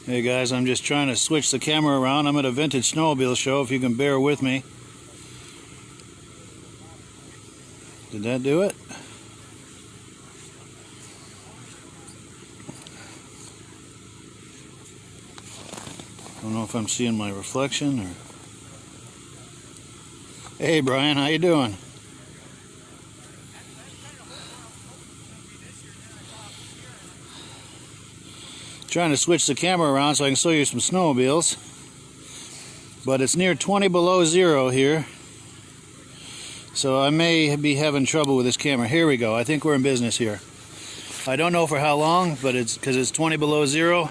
Hey guys, I'm just trying to switch the camera around. I'm at a Vintage Snowmobile show, if you can bear with me. Did that do it? I don't know if I'm seeing my reflection or... Hey Brian, how you doing? Trying to switch the camera around so I can show you some snowmobiles, but it's near 20 below zero here, so I may be having trouble with this camera. Here we go. I think we're in business here. I don't know for how long, but it's because it's 20 below zero.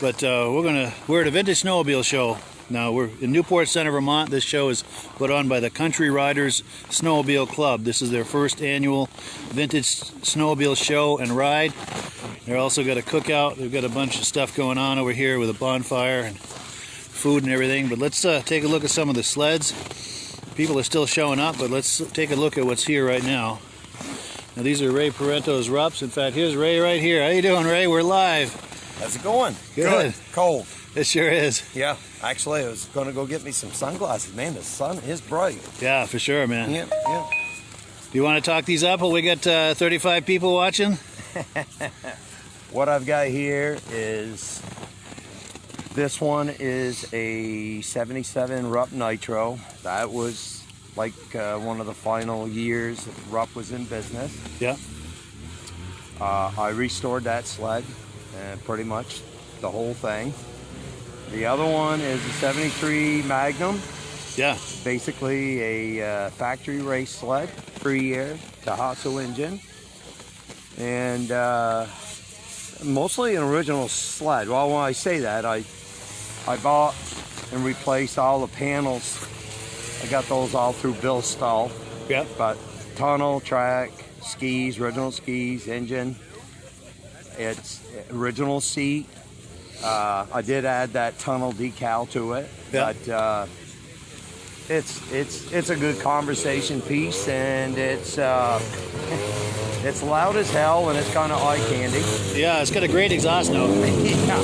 But we're at a Vintage Snowmobile show now. We're in Newport, Vermont. This show is put on by the Country Riders Snowmobile Club. This is their first annual Vintage Snowmobile show and ride. They're also got a cookout. They've got a bunch of stuff going on over here with a bonfire and food and everything. But let's take a look at some of the sleds. People are still showing up, but let's take a look at what's here right now. Now these are Ray Parento's Rups. In fact, here's Ray right here. How you doing, Ray? We're live. How's it going? Good. Cold. It sure is. Yeah. Actually, I was going to go get me some sunglasses. Man, the sun is bright. Yeah, for sure, man. Yeah. Do you want to talk these up? Well, we got 35 people watching. What I've got here is, this one is a 77 Rupp Nitro. That was like one of the final years that Rupp was in business. Yeah. I restored that sled, pretty much the whole thing. The other one is a 73 Magnum. Yeah. Basically a factory race sled, 3-year Tohatsu engine. And mostly an original sled. Well, when I say that, I bought and replaced all the panels. I got those all through Bill Stull. Yeah. But tunnel, track, skis, original skis, engine. It's original seat. I did add that tunnel decal to it. Yeah. But it's a good conversation piece, and it's loud as hell, and it's kind of eye candy. Yeah, it's got a great exhaust note. Yeah.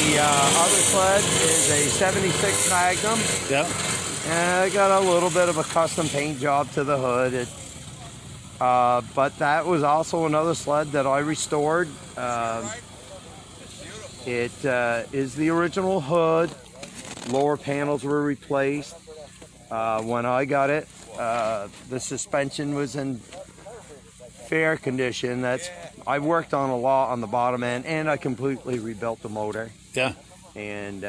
The other sled is a 76 Magnum. Yeah. And I got a little bit of a custom paint job to the hood. But that was also another sled that I restored. It is the original hood. Lower panels were replaced. When I got it, the suspension was in fair condition. I worked on a lot on the bottom end, and I completely rebuilt the motor. Yeah. And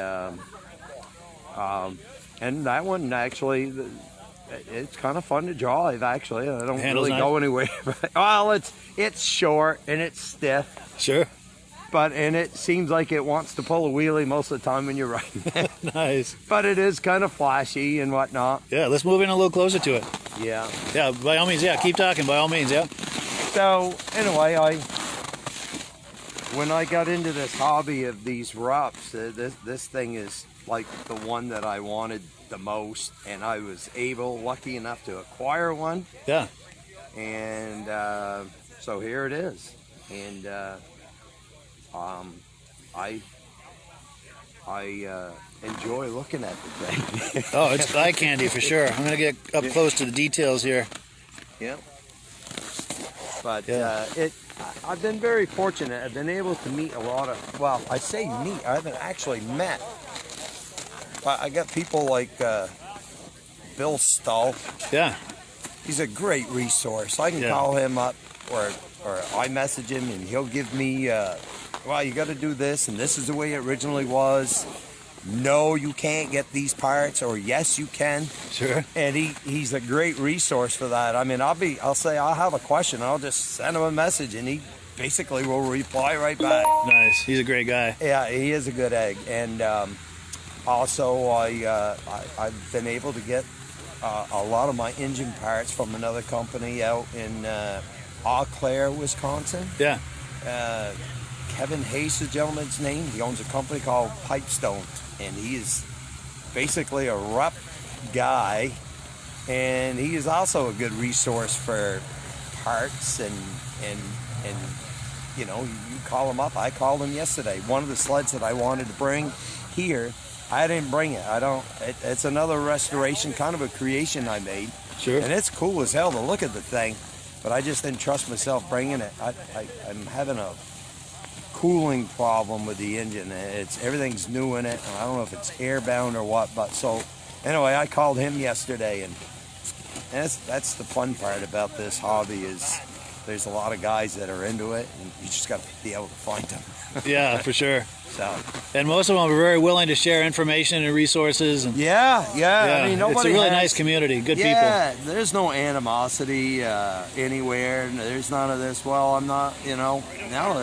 that one actually, it's kind of fun to drive. Actually, I don't really go anywhere. Well, it's short and it's stiff. Sure. And it seems like it wants to pull a wheelie most of the time when you're riding it. Nice. But it is kind of flashy and whatnot. Yeah, let's move in a little closer to it. Yeah. Yeah, by all means, yeah. Keep talking, by all means, yeah. So, anyway, when I got into this hobby of these Rups, this thing is like the one that I wanted the most, and I was lucky enough to acquire one. Yeah. And so here it is. And I enjoy looking at the thing. Oh, it's eye candy for sure. I'm gonna get up close to the details here. Yeah. But yeah. I've been very fortunate. I've been able to meet a lot of, well, I say meet, I haven't actually met. But I got people like Bill Stull. Yeah. He's a great resource. I can call him up or I message him, and he'll give me, well, you got to do this, and this is the way it originally was. No, you can't get these parts, or yes, you can. Sure. And he's a great resource for that. I mean, I'll say I'll have a question, I'll just send him a message, and he basically will reply right back. Nice. He's a great guy. Yeah, he is a good egg. And also, I've been able to get a lot of my engine parts from another company out in Eau Claire, Wisconsin. Yeah. Kevin Hayes, the gentleman's name. He owns a company called Pipestone, and he is basically a Rupp guy, and he is also a good resource for parts and you know, you call them up. I called them yesterday. One of the sleds that I wanted to bring here, I didn't bring it. It's another restoration, kind of a creation I made. Sure. And it's cool as hell to look at the thing, but I just didn't trust myself bringing it. I'm having a cooling problem with the engine. Everything's new in it. And I don't know if it's airbound or what, but so anyway, I called him yesterday, and that's the fun part about this hobby is there's a lot of guys that are into it, and you just got to be able to find them. Yeah, for sure. So, and most of them are very willing to share information and resources. And yeah. I mean, nobody it's a really nice community, good people. Yeah, there's no animosity anywhere. There's none of this. Well, I'm not, you know. No,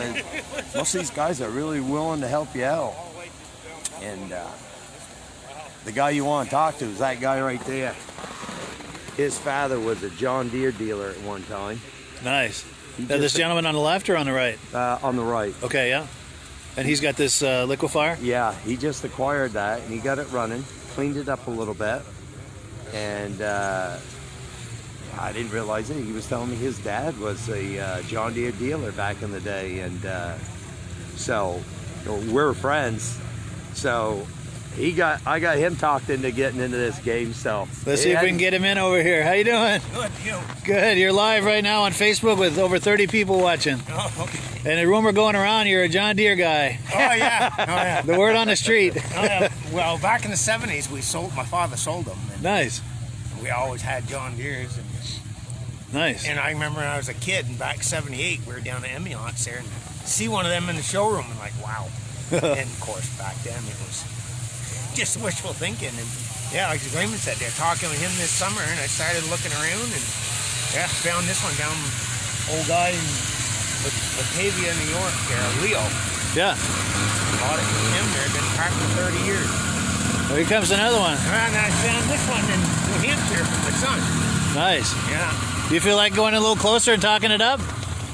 most of these guys are really willing to help you out. And the guy you want to talk to is that guy right there. His father was a John Deere dealer at one time. Nice. Now, this gentleman on the left or on the right? On the right. Okay, yeah. And he's got this liquefier? Yeah, he just acquired that, and he got it running, cleaned it up a little bit, and I didn't realize it. He was telling me his dad was a John Deere dealer back in the day, and so we're friends. So I got him talked into getting into this game. So let's see if we can get him in over here. How you doing? Good, you. Good. You're live right now on Facebook with over 30 people watching. Oh, okay. And a rumor going around, you're a John Deere guy. Oh yeah. The word on the street. Oh, yeah. Well, back in the '70s, my father sold them. And Nice. we always had John Deere's. Nice. And I remember when I was a kid, and back '78, we were down at Emiance there, and see one of them in the showroom, and like, wow. And of course, back then it was just wishful thinking. And yeah, like Raymond said, they're talking with him this summer, and I started looking around, and yeah, found this one down, old guy in Batavia, New York, Leo. Yeah. Bought it from him. They've been parked for 30 years. Well, here comes another one. And I found this one in New Hampshire for my son. Nice. Yeah. Do you feel like going a little closer and talking it up?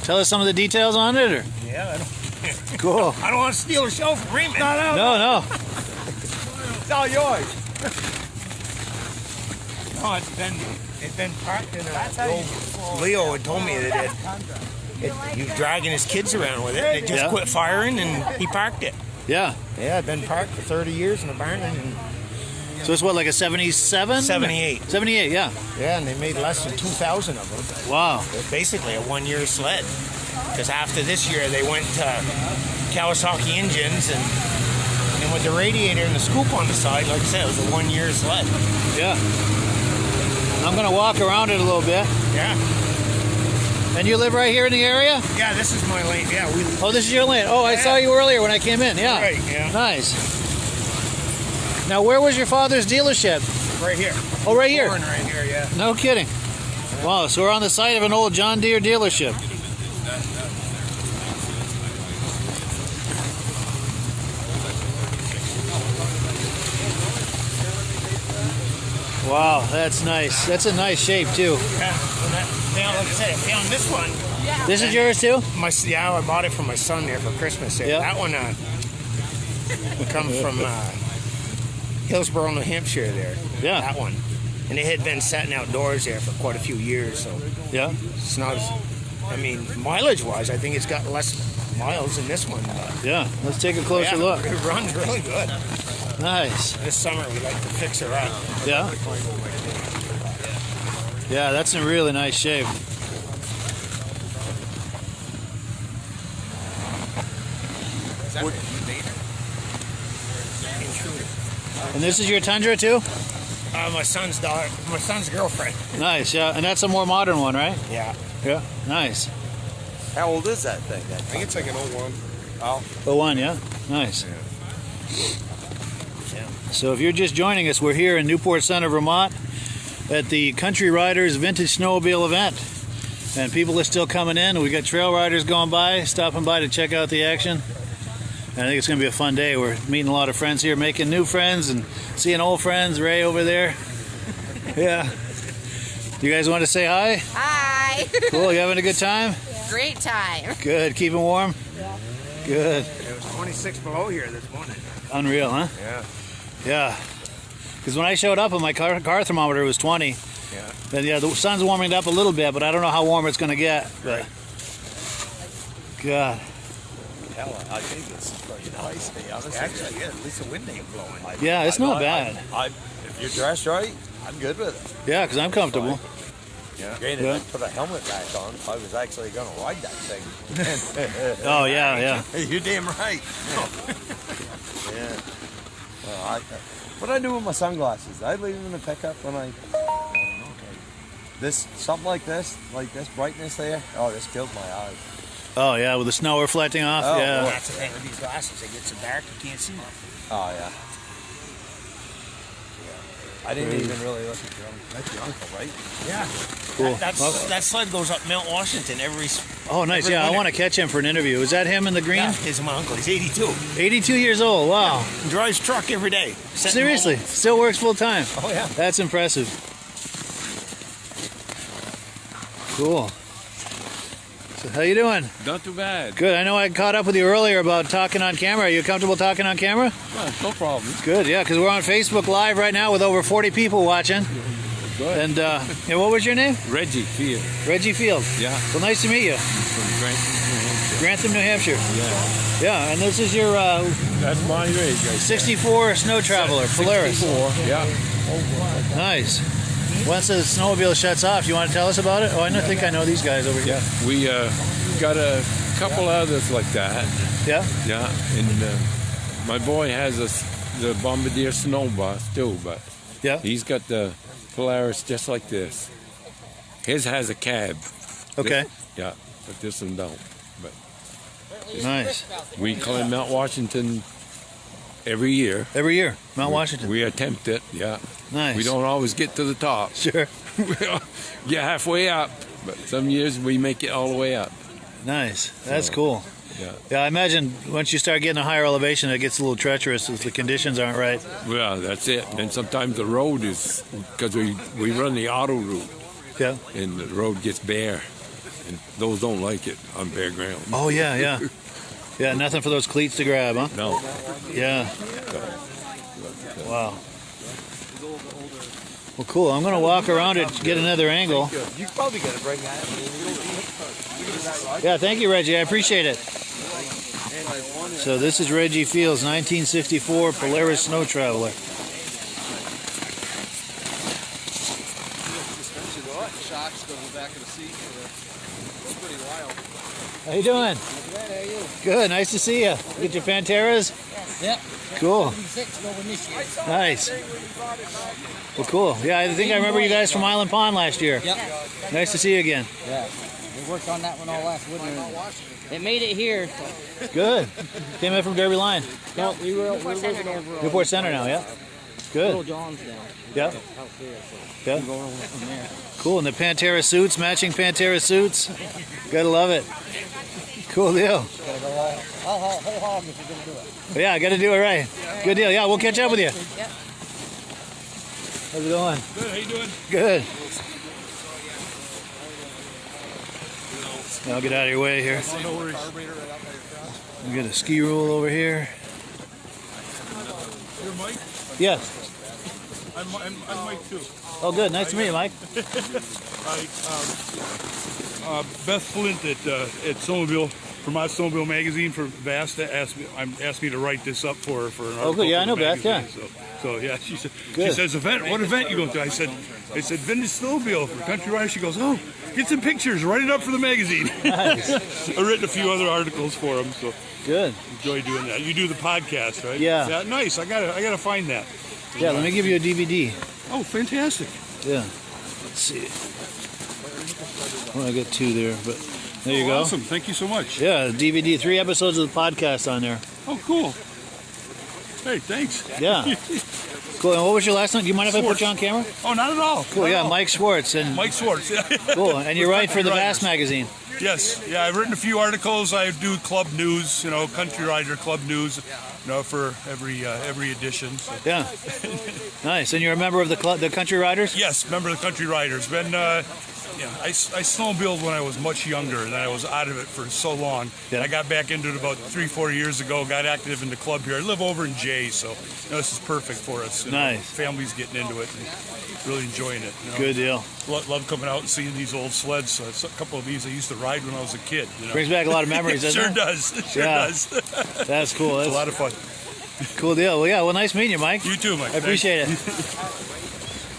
Tell us some of the details on it, or? Yeah, I don't. Cool. I don't want to steal the show from Raymond. No. It's all yours. No, it's been parked in a. Leo had told me that he was dragging his kids around with it. And it just quit firing, and he parked it. Yeah. Yeah, it's been parked for 30 years in a barn. And So it's what, like a 77? 78. 78, yeah. Yeah, and they made less than 2,000 of them. Wow. They're basically a one-year sled. Because after this year, they went to Kawasaki engines, and with the radiator and the scoop on the side, like I said, it was a one-year sled. Yeah. I'm going to walk around it a little bit. Yeah. And you live right here in the area? Yeah, this is my lane. Yeah, Oh, this is your land. Oh, I saw you earlier when I came in. Yeah. Right, yeah. Nice. Now, where was your father's dealership? Right here. Oh, right here. Right here, yeah. No kidding. Wow, so we're on the site of an old John Deere dealership. Wow, that's nice. That's a nice shape, too. Yeah. Like I said, I found this one. This is yours, too? I bought it for my son there for Christmas. Yeah. That one comes from Hillsborough, New Hampshire there. Yeah. That one. And it had been sitting outdoors there for quite a few years, so Yeah. it's not as, mileage-wise, I think it's got less miles than this one. But Yeah. Let's take a closer look. It runs really good. Nice. This summer, we like to fix her up. Yeah? Yeah, that's in really nice shape. Is that And this is your Tundra, too? my son's daughter, my son's girlfriend. Nice, yeah. And that's a more modern one, right? Yeah. Yeah. Nice. How old is that thing? I think it's like an 01. Oh. The one, yeah? Nice. Yeah. So if you're just joining us, we're here in Newport Center, Vermont at the Country Riders Vintage Snowmobile event. And people are still coming in. We got trail riders going by, stopping by to check out the action. And I think it's going to be a fun day. We're meeting a lot of friends here, making new friends and seeing old friends. Ray over there. Yeah. You guys want to say hi? Hi. Cool. You having a good time? Great time. Good. Keeping warm? Yeah. Good. It was 26 below here this morning. Unreal, huh? Yeah. Yeah. Because when I showed up, my car thermometer was 20. Yeah. And yeah, the sun's warming it up a little bit, but I don't know how warm it's going to get. But. God. Hell, I think it's pretty nice, to be honest. Actually, yeah, at least the wind ain't blowing. Yeah, it's not bad. If you're dressed right, I'm good with it. Yeah, because I'm comfortable. Granted, Yeah. I put a helmet back on. I was actually going to ride that thing. Oh, yeah. You're damn right. Yeah. Well, what I do with my sunglasses? I leave them in the pickup when I don't know. Something like this brightness there. Oh, this kills my eyes. Oh, yeah, with the snow reflecting off. Oh, Yeah. boy. That's the thing with these glasses. They get so dark you can't see them. Oh yeah. I didn't even really look at your uncle. That's your uncle, right? Yeah. Cool. That sled goes up Mount Washington every. Oh, nice. every Yeah, I winter. want to catch him for an interview. Is that him in the green? Yeah, he's my uncle. He's 82. 82 years old. Wow. He drives truck every day. Sitting Seriously, home. still works full time. Oh yeah. That's impressive. Cool. So how you doing? Not too bad. Good. I know I caught up with you earlier about talking on camera. Are you comfortable talking on camera? No problem. Good. Yeah, because we're on Facebook Live right now with over 40 people watching. Good. And and what was your name? Reggie Field. Reggie Field. Yeah. Well, nice to meet you. From Grantham, New Hampshire. Yeah. Yeah, and this is your That's my age. 64 Snow Traveler, Polaris. 64. Yeah. Nice. Once the snowmobile shuts off, you want to tell us about it? Oh, I think I know these guys over here. Yeah. We got a couple others like that. Yeah? Yeah. And my boy has the Bombardier Snow Bus too, but Yeah? he's got the Polaris just like this. His has a cab. Okay. Yeah. But this one don't. But Nice. we climb Mount Washington every year. Every year, Mount Washington. We attempt it. Yeah. Nice. We don't always get to the top. Sure. Get halfway up, but some years we make it all the way up. Nice. That's So, cool. Yeah. Yeah, I imagine once you start getting a higher elevation, it gets a little treacherous if the conditions aren't right. Well, that's it. And sometimes the road is, because we run the auto route, Yeah. and the road gets bare. And those don't like it on bare ground. Oh, yeah, yeah. Yeah, nothing for those cleats to grab, huh? No. Yeah. Wow. Well, cool. I'm going to walk around it to get another angle. You probably got to bring that. Yeah, thank you, Reggie. I appreciate it. So this is Reggie Fields, 1964 Polaris Snow Traveler. How you doing? Good. Nice to see you. Get your Panteras? Yep. Cool. 6 going this year. Nice. Well, cool. Yeah, I think I remember you guys from Island Pond last year. Yep. Nice to see you again. Yeah. We worked on that one all last winter. It made it here. Good. Came in from Derby Line. No, we were working over Newport Center now, yeah? Little Good. John's now. Yeah. Out there, so Yeah. we're going over from there. Cool. And the Pantera suits, matching Pantera suits. Gotta love it. Cool deal. Gotta go whole hog if you're gonna do it. Yeah, I gotta do it right. Good deal. Yeah, we'll catch up with you. Yep. How's it going? Good, how you doing? Good. I'll get out of your way here. We got a ski rule over here. You're Mike? Yes. I'm Mike too. Oh, good. Nice to meet you, Mike. Beth Flint at Snowmobile, Vermont Snowmobile Magazine for Vasta asked me to write this up for her for an article. Oh, good. Yeah, for I know the Beth, magazine. So yeah, she Good. says, what event you going to? I said Vintage Snowmobile for Country Rider. She goes, oh, get some pictures, write it up for the magazine. Nice. I've written a few other articles for them, so Good. enjoy doing that. You do the podcast, right? Yeah. Yeah, nice. I gotta find that. Yeah, let me give you a DVD. Oh, fantastic. Yeah. Let's see. Well, I got 2 there, but there you go. Awesome. Thank you so much. Yeah, DVD, 3 episodes of the podcast on there. Oh, cool. Hey, thanks. Yeah. Cool. And what was your last name? Do you mind if I put Schwartz. you on camera? Oh, not at all. Cool. Not Yeah, at all. Mike Schwartz. And Mike Schwartz. Yeah. cool. And you're right for the Country Bass Riders. magazine. Yes. Yeah, I've written a few articles. I do club news, Country Rider club news, for every edition. So. Yeah. Nice. And you're a member of the club, the Country Riders? Yes, member of the Country Riders. Been Yeah, I snowmobiled when I was much younger, and I was out of it for so long. Yeah. I got back into it about 3-4 years ago. Got active in the club here. I live over in Jay, so this is perfect for us. Nice. Family's getting into it and really enjoying it. Good deal. Love coming out and seeing these old sleds. A couple of these I used to ride when I was a kid. Brings back a lot of memories, doesn't Sure it? does. It sure does. That's cool. It's That's a lot of fun. cool deal. Well, yeah. Well, nice meeting you, Mike. You too, Mike. I appreciate it.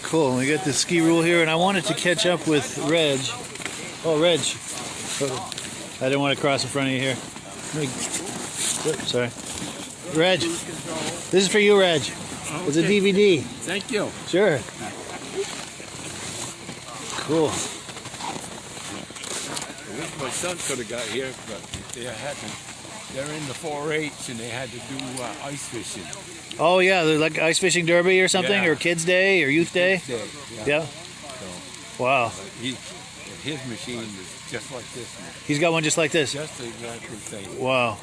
Cool. We got the ski rule here, and I wanted to catch up with Reg. Oh, Reg. I didn't want to cross in front of you here. Oops, sorry. Reg. This is for you, Reg. It's a DVD. Thank you. Sure. Cool. I wish my son could have got here, but they hadn't. They're in the 4-H and they had to do ice fishing. Oh, yeah. They're like ice fishing derby or something, Yeah. or Kids Day or Youth Day. Yeah. Wow. His machine is just like this one. He's got one just like this. Just the exact thing. Wow.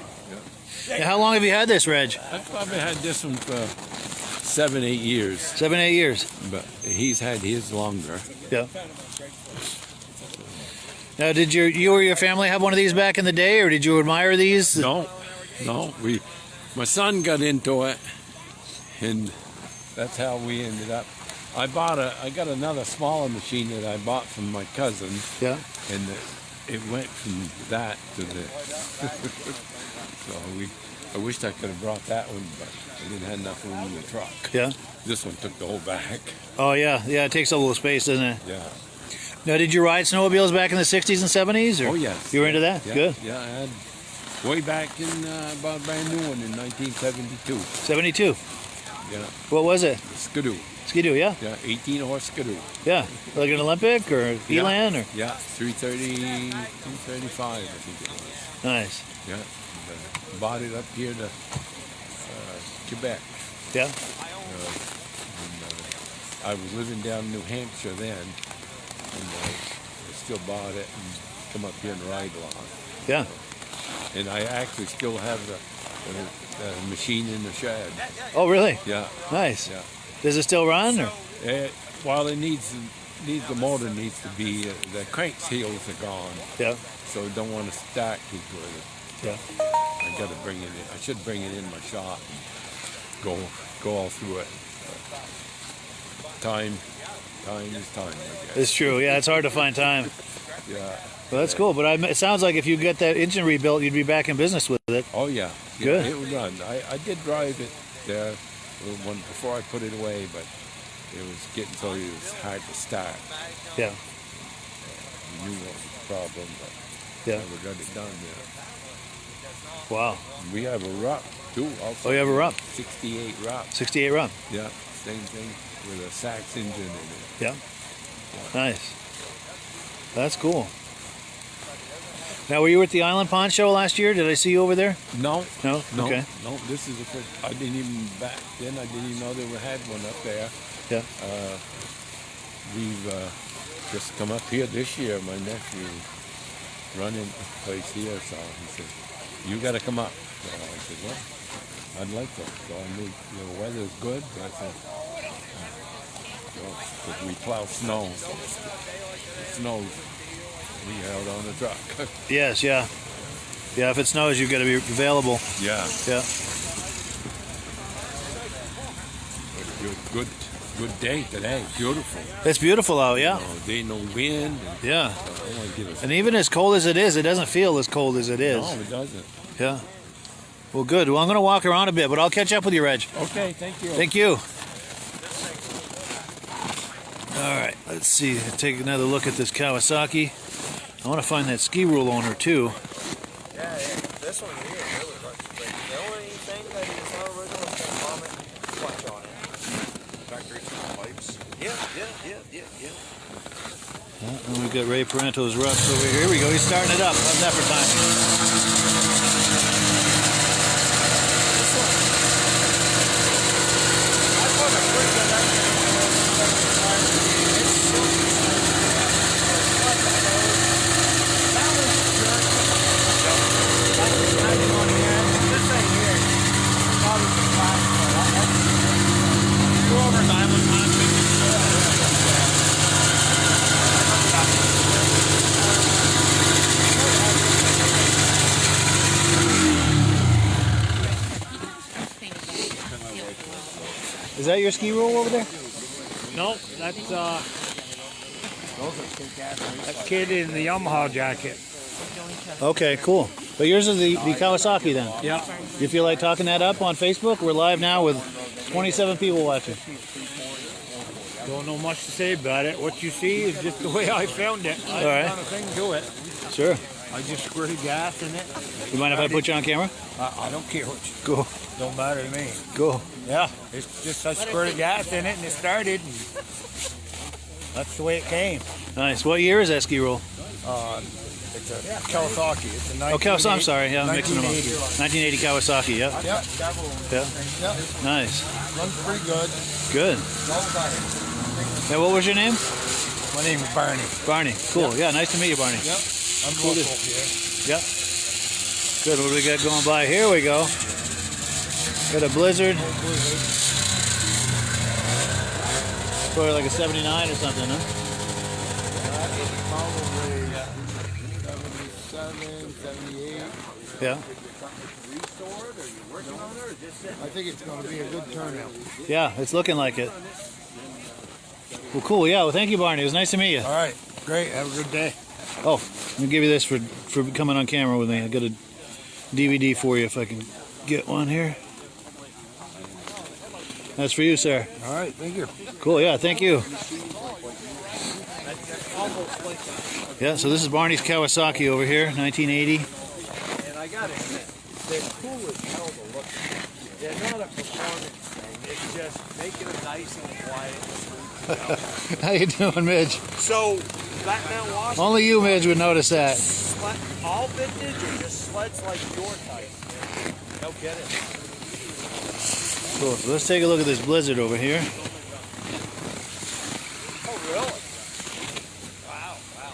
Now, how long have you had this, Reg? I've probably had this one for 7-8 years, 7-8 years. but he's had his longer. Yeah. Now, did you or your family have one of these back in the day, or did you admire these? No. My son got into it, and that's how we ended up. I got another smaller machine that I bought from my cousin, Yeah. and it went from that to this. So I wished I could have brought that one, but I didn't have enough room in the truck. Yeah. This one took the whole back. Oh, yeah. Yeah, it takes a little space, doesn't it? Yeah. Now, did you ride snowmobiles back in the 60s and 70s? Or? Oh, yes. You were into that? Yeah, Good. Yeah, I had way back in about a brand new one in 1972. 72. Yeah, What was it? the Skidoo. Skidoo, yeah? Yeah, 18-horse Skidoo. Yeah. Like an Olympic or Elan? Or? Yeah, 330, 235, I think it was. Nice. Yeah, and, bought it up here to Quebec. Yeah. I was living down in New Hampshire then, and I still bought it and come up here and ride a lot. Yeah. And I actually still have the machine in the shed. Oh, really? Yeah, Nice. yeah. Does it still run? Or? While it needs the motor needs to be the crank seals are gone, Yeah. so I don't want to stack it with it. Yeah. I got to bring it in. I should bring it in my shop and go all through it. Time is time, I guess. It's true. Yeah, it's hard to find time. Yeah. Well, that's cool. But it sounds like if you get that engine rebuilt, you'd be back in business with it. Oh yeah. Good. It would run. I did drive it there one before I put it away, but it was getting so it was hard to start. Yeah. I knew what was the problem, but Yeah. never got it done there. Wow. We have a Rupp too. Also. Oh, you have a Rupp? 68 Rupp. 68 run. Yeah, same thing with a Sax engine in it. Yeah. Nice. That's cool. Now, were you at the Island Pond Show last year? Did I see you over there? No. No? No, Okay. no. This is the first. I didn't even back then. I didn't even know they had one up there. Yeah. We've just come up here this year. My nephew running a place here, so he said, "You got to come up." So I said, "Well, I'd like to." So I knew the weather's good. So I said, "Because we plow snow, so it snows. We out on the truck." Yes, yeah. Yeah, if it snows, you've got to be available. Yeah. Yeah. Good day today. Beautiful. It's beautiful out, yeah. No day, no wind. Yeah. I want to get And even as cold as it is, it doesn't feel as cold as it is. No, it doesn't. Yeah. Well, good. Well, I'm going to walk around a bit, but I'll catch up with you, Reg. Okay, thank you. Thank you. All right, let's see. Take another look at this Kawasaki. I want to find that ski rule owner, too. Yeah, this one here really looks great. The only thing that is not original is the common clutch on it. Factory pipes. Yeah. And we've got Ray Parento's Rups over here. Here we go. He's starting it up. How's that for timing? Is that your ski roll over there? No, that's that kid in the Yamaha jacket. Okay, cool. But yours is the Kawasaki then? Yeah. You feel like talking that up on Facebook? We're live now with 27 people watching. Don't know much to say about it. What you see is just the way I found it. I haven't done a thing to it. Sure. I just squirted gas in it. You mind if I put you on camera? I don't care what you Go. Don't matter to me. Go. Yeah, it's just I squirted gas in it and it started. And that's the way it came. Nice. What year is that ski roll? It's a Kawasaki. It's a Oh, Kawasaki. I'm sorry. Yeah, I'm mixing them up. 1980. 1980 Kawasaki. Yep. Yeah. Yeah. Nice. Runs pretty good. Good. Yeah. What was your name? My name is Barney. Barney. Cool. Yeah. Nice to meet you, Barney. Yep. I'm Cool local dude. here. Yep. Good. What do we got going by? Here we go. Got a Blizzard. Probably like a 79 or something, huh? Probably 77, 78. Yeah. I think it's going to be a good turnout. Yeah, it's looking like it. Well, cool. Yeah. Well, thank you, Barney. It was nice to meet you. All right. Great. Have a good day. Oh, let me give you this for coming on camera with me. I got a DVD for you if I can get one here. That's for you, sir. All right. Thank you. Cool. Yeah. Thank you. Yeah. So this is Barney's Kawasaki over here, 1980. And I got to admit, they're cool as hell to look at. They're not a performance thing. It's just making them nice and quiet. How you doing, Midge? So, Batman Wash, Only you, Midge, would notice that. all vintage or just sleds like your type? No kidding. Cool. So let's take a look at this Blizzard over here. Oh, really? Wow, wow.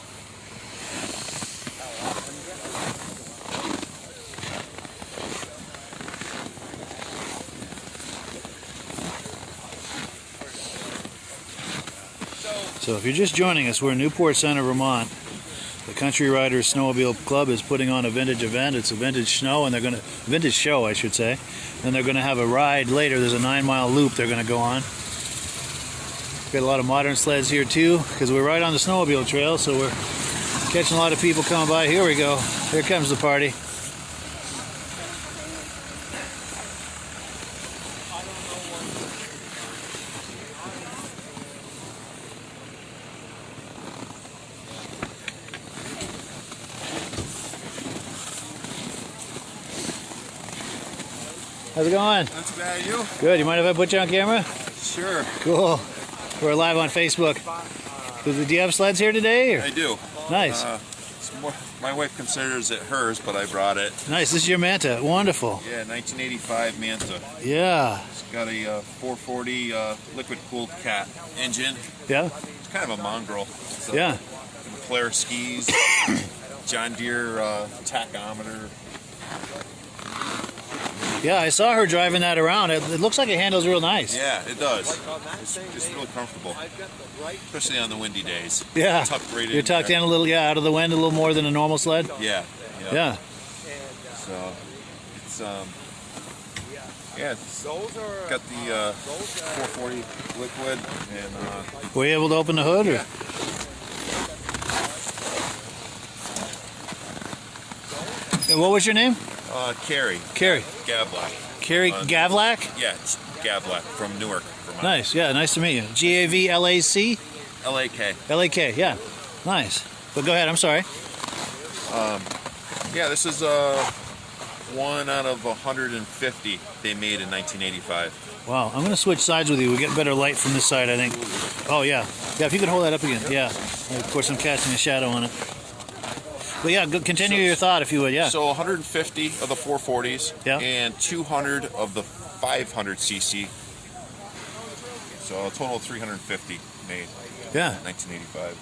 So if you're just joining us, we're in Newport Center, Vermont. The Country Riders Snowmobile Club is putting on a vintage event. It's a vintage snow, and they're going to vintage show, I should say. And they're going to have a ride later. There's a 9-mile loop they're going to go on. Got a lot of modern sleds here too, because we're right on the snowmobile trail, so we're catching a lot of people coming by. Here we go. Here comes the party. How's it going? Not too bad, you? Good. You mind if I put you on camera? Sure. Cool. We're live on Facebook. Do you have sleds here today? Or? I do. Nice. It's more, my wife considers it hers, but I brought it. Nice. This is your Manta. Wonderful. Yeah, 1985 Manta. Yeah. It's got a 440 liquid-cooled cat engine. Yeah. It's kind of a mongrel. It's a Yeah. Flare skis, John Deere tachometer. Yeah, I saw her driving that around. It looks like it handles real nice. Yeah, it does. It's really comfortable, especially on the windy days. Yeah. Tucked right in. You're tucked there. in a little, yeah, out of the wind a little more than a normal sled. Yeah. Yeah. So it's yeah, it's got the 440 liquid and Were you able to open the hood? Or? Yeah. And what was your name? Carrie. Carrie. Gavlak. Carrie Gavlak? Yeah, it's Gavlak from Newark, Vermont. Nice. Yeah, nice to meet you. Gavlac? LAK. LAK, yeah. Nice. But go ahead, I'm sorry. Yeah, this is one out of 150 they made in 1985. Wow, I'm going to switch sides with you. We get better light from this side, I think. Oh, yeah. Yeah, if you could hold that up again. Yeah. Of course, I'm casting a shadow on it. But yeah, continue your thought if you would, yeah. So 150 of the 440s Yeah. and 200 of the 500cc. So a total of 350 made Yeah. in 1985.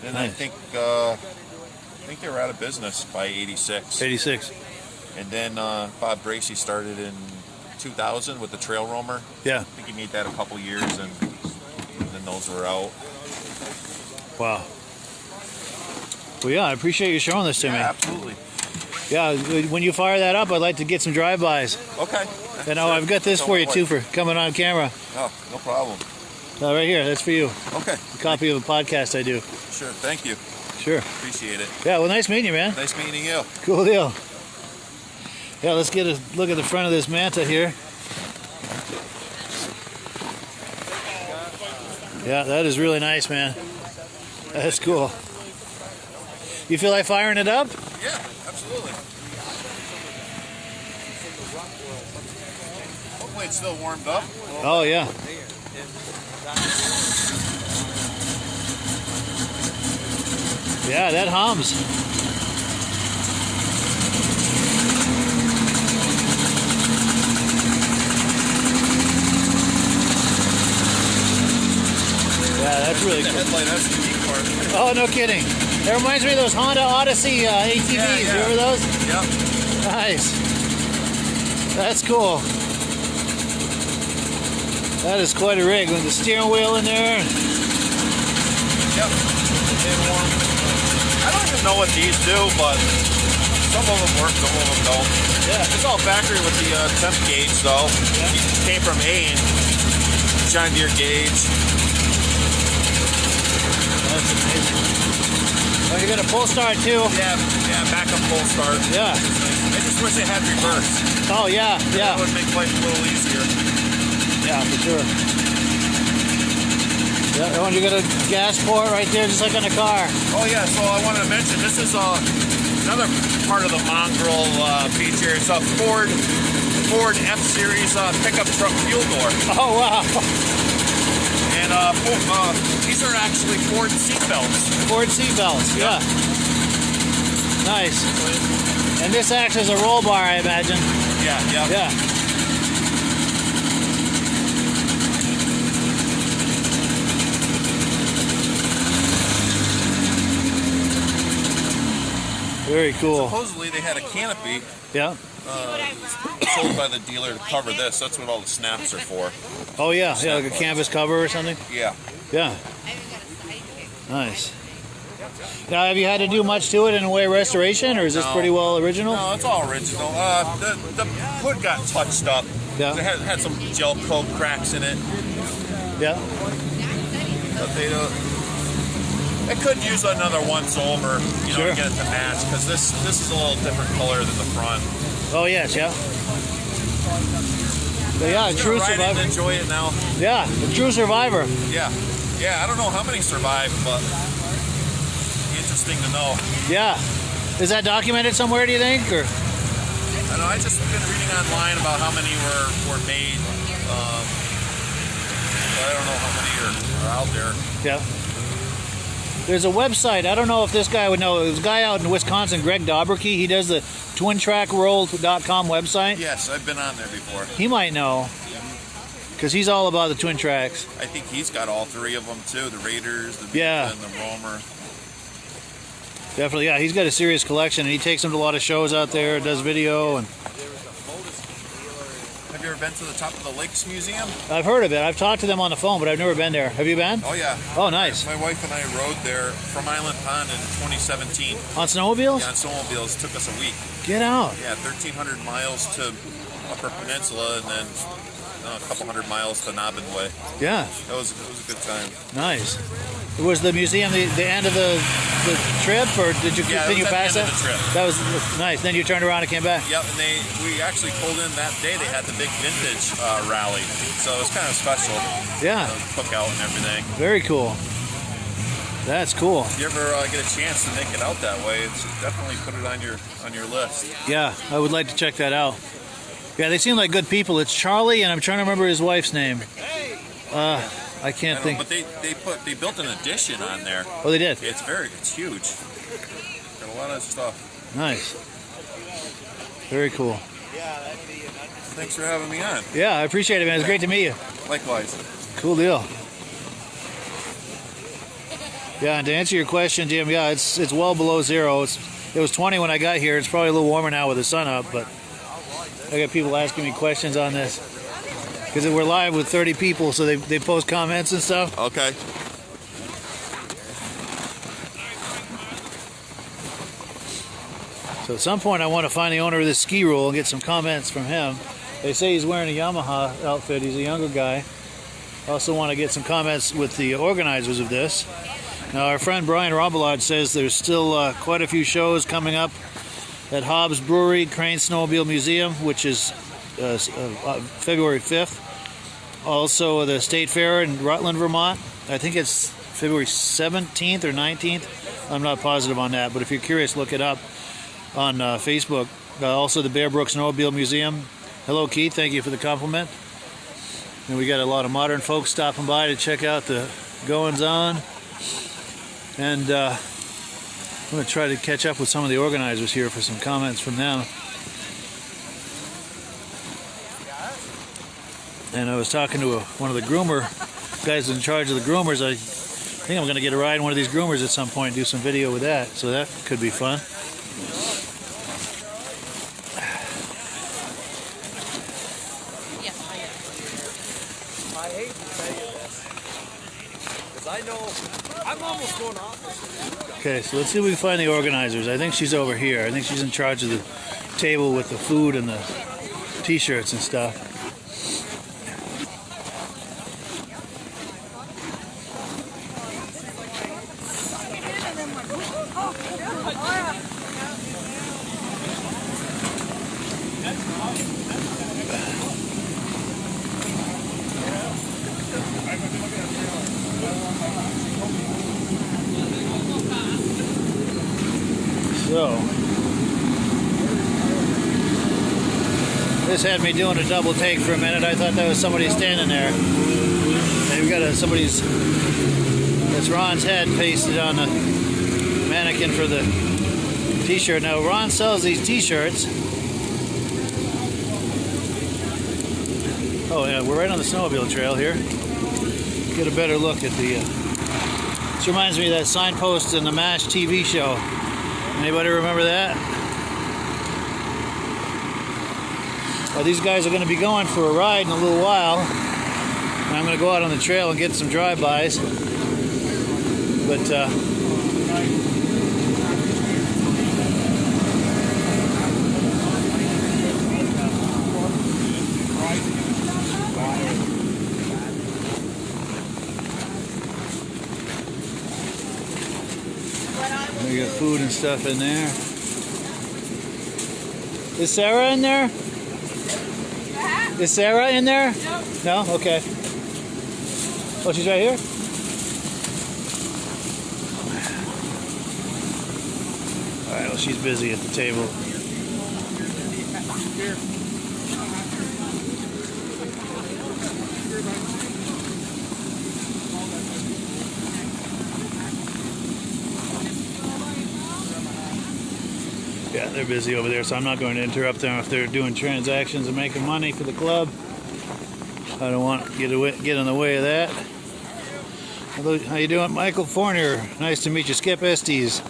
And Nice. I think they were out of business by 86. 86. And then Bob Bracey started in 2000 with the Trail Roamer. Yeah. I think he made that a couple years, and then those were out. Wow. Well, yeah, I appreciate you showing this to me. Yeah, absolutely. Yeah, when you fire that up, I'd like to get some drive-bys. Okay. And I've got this for you too for coming on camera. Oh, no problem. Right here, that's for you. Okay. A copy of a podcast I do. Sure. Thank you. Sure. Appreciate it. Yeah, well, nice meeting you, man. Nice meeting you. Cool deal. Yeah, let's get a look at the front of this Manta here. Yeah, that is really nice, man. That's cool. You feel like firing it up? Yeah, absolutely. Hopefully it's still warmed up. Oh, yeah. Yeah, that hums. Yeah, that's really The cool. headlight, that's the unique part. Oh, no kidding. That reminds me of those Honda Odyssey ATVs. Yeah. Remember those? Yep. Nice. That's cool. That is quite a rig with the steering wheel in there. Yep. I don't even know what these do, but some of them work, some of them don't. Yeah. It's all factory with the temp gauge, though. Yeah. It came from Ain. John Deere gauge. That's amazing. Oh, you got a full start too? Yeah, backup full start. Yeah. I just wish it had reverse. Oh, yeah, yeah. That would make life a little easier. Yeah, for sure. Yeah, and you got a gas port right there, just like on a car. Oh yeah, so I wanted to mention, this is another part of the Mongrel feature. It's a Ford F-Series pickup truck fuel door. Oh, wow. And these are actually Ford seatbelts. Ford seatbelts, yeah. Nice. And this acts as a roll bar, I imagine. Yeah. Yeah. Very cool. Supposedly they had a canopy Yeah. sold by the dealer to cover this. That's what all the snaps are for. Oh, yeah. Yeah, like a canvas cover or something. Yeah. Yeah. Nice. Now, have you had to do much to it in a way of restoration, or is this No. pretty well original? No, it's all original. The hood got touched up. Yeah. It had some gel coat cracks in it. Yeah. But it could use another once over, Sure. to get it to match, because this is a little different color than the front. Oh, yes, yeah. But yeah, a Just true gonna ride it and survivor. enjoy it now. Yeah, a true survivor. Yeah. I don't know how many survived, but interesting to know. Yeah. Is that documented somewhere, do you think? Or? I don't know. I just been reading online about how many were made. But I don't know how many are out there. Yeah. There's a website. I don't know if this guy would know. There's a guy out in Wisconsin, Greg Dobrkey. He does the twintrackworld.com website. Yes, I've been on there before. He might know, because he's all about the twin tracks. I think he's got all three of them too: the Raiders, the Vita, Yeah. and the Roamer. Definitely, yeah. He's got a serious collection, and he takes them to a lot of shows out there, does video, and Have you ever been to the Top of the Lakes Museum? I've heard of it. I've talked to them on the phone, but I've never been there. Have you been? Oh yeah. Oh, nice. My wife and I rode there from Island Pond in 2017. On snowmobiles? Yeah, on snowmobiles. Took us a week. Get out. Yeah, 1,300 miles to Upper Peninsula, and then a couple hundred miles to Nobbin Way. Yeah, It was a good time. nice. Was the museum the end of the trip, or did you Yeah, continue it was at past the end that? of the trip. That was nice. Then you turned around and came back. Yep, and we actually pulled in that day. They had the big vintage rally, so it was kind of special. Yeah, Cookout and everything. very cool. That's cool. If you ever get a chance to make it out that way, it's definitely put it on your list. Yeah, I would like to check that out. Yeah, they seem like good people. It's Charlie, and I'm trying to remember his wife's name. I can't think. But they built an addition on there. Oh, they did? It's huge. Got a lot of stuff. Nice. Very cool. Thanks for having me on. Yeah, I appreciate it, man. It's great to meet you. Likewise. Cool deal. Yeah, and to answer your question, Jim, yeah, it's well below zero. It was 20 when I got here. It's probably a little warmer now with the sun up, but I got people asking me questions on this. Because we're live with 30 people, so they post comments and stuff. Okay. So at some point I want to find the owner of this ski roll and get some comments from him. They say he's wearing a Yamaha outfit. He's a younger guy. Also want to get some comments with the organizers of this. Now our friend Brian Robalod says there's still quite a few shows coming up at Hobbs Brewery, Crane Snowmobile Museum, which is February 5th. Also the State Fair in Rutland, Vermont. I think it's February 17th or 19th. I'm not positive on that, but if you're curious, look it up on Facebook. Also the Bear Brook Snowmobile Museum. Hello Keith, thank you for the compliment. And we got a lot of modern folks stopping by to check out the goings on. And I'm going to try to catch up with some of the organizers here for some comments from them. And I was talking to one of the groomer guys in charge of the groomers. I think I'm going to get a ride in one of these groomers at some point and do some video with that. So that could be fun. I hate to tell you this, because I know I'm almost going off. Okay, so let's see if we can find the organizers. I think she's over here. I think she's in charge of the table with the food and the t-shirts and stuff. So, this had me doing a double take for a minute. I thought that was somebody standing there. And we got somebody's, that's Ron's head pasted on the mannequin for the t-shirt. Now Ron sells these t-shirts. Oh yeah, we're right on the snowmobile trail here. Get a better look at the, this reminds me of that signpost in the MASH TV show. Anybody remember that? Well, these guys are going to be going for a ride in a little while. And I'm going to go out on the trail and get some drive-bys. But, we got food and stuff in there. Is Sarah in there? Is Sarah in there? No. No? Okay. Oh, she's right here? Alright, well, she's busy at the table. Yeah, they're busy over there, so I'm not going to interrupt them if they're doing transactions and making money for the club. I don't want to get in the way of that. Hello, how you doing? Michael Forner, nice to meet you. Skip Estes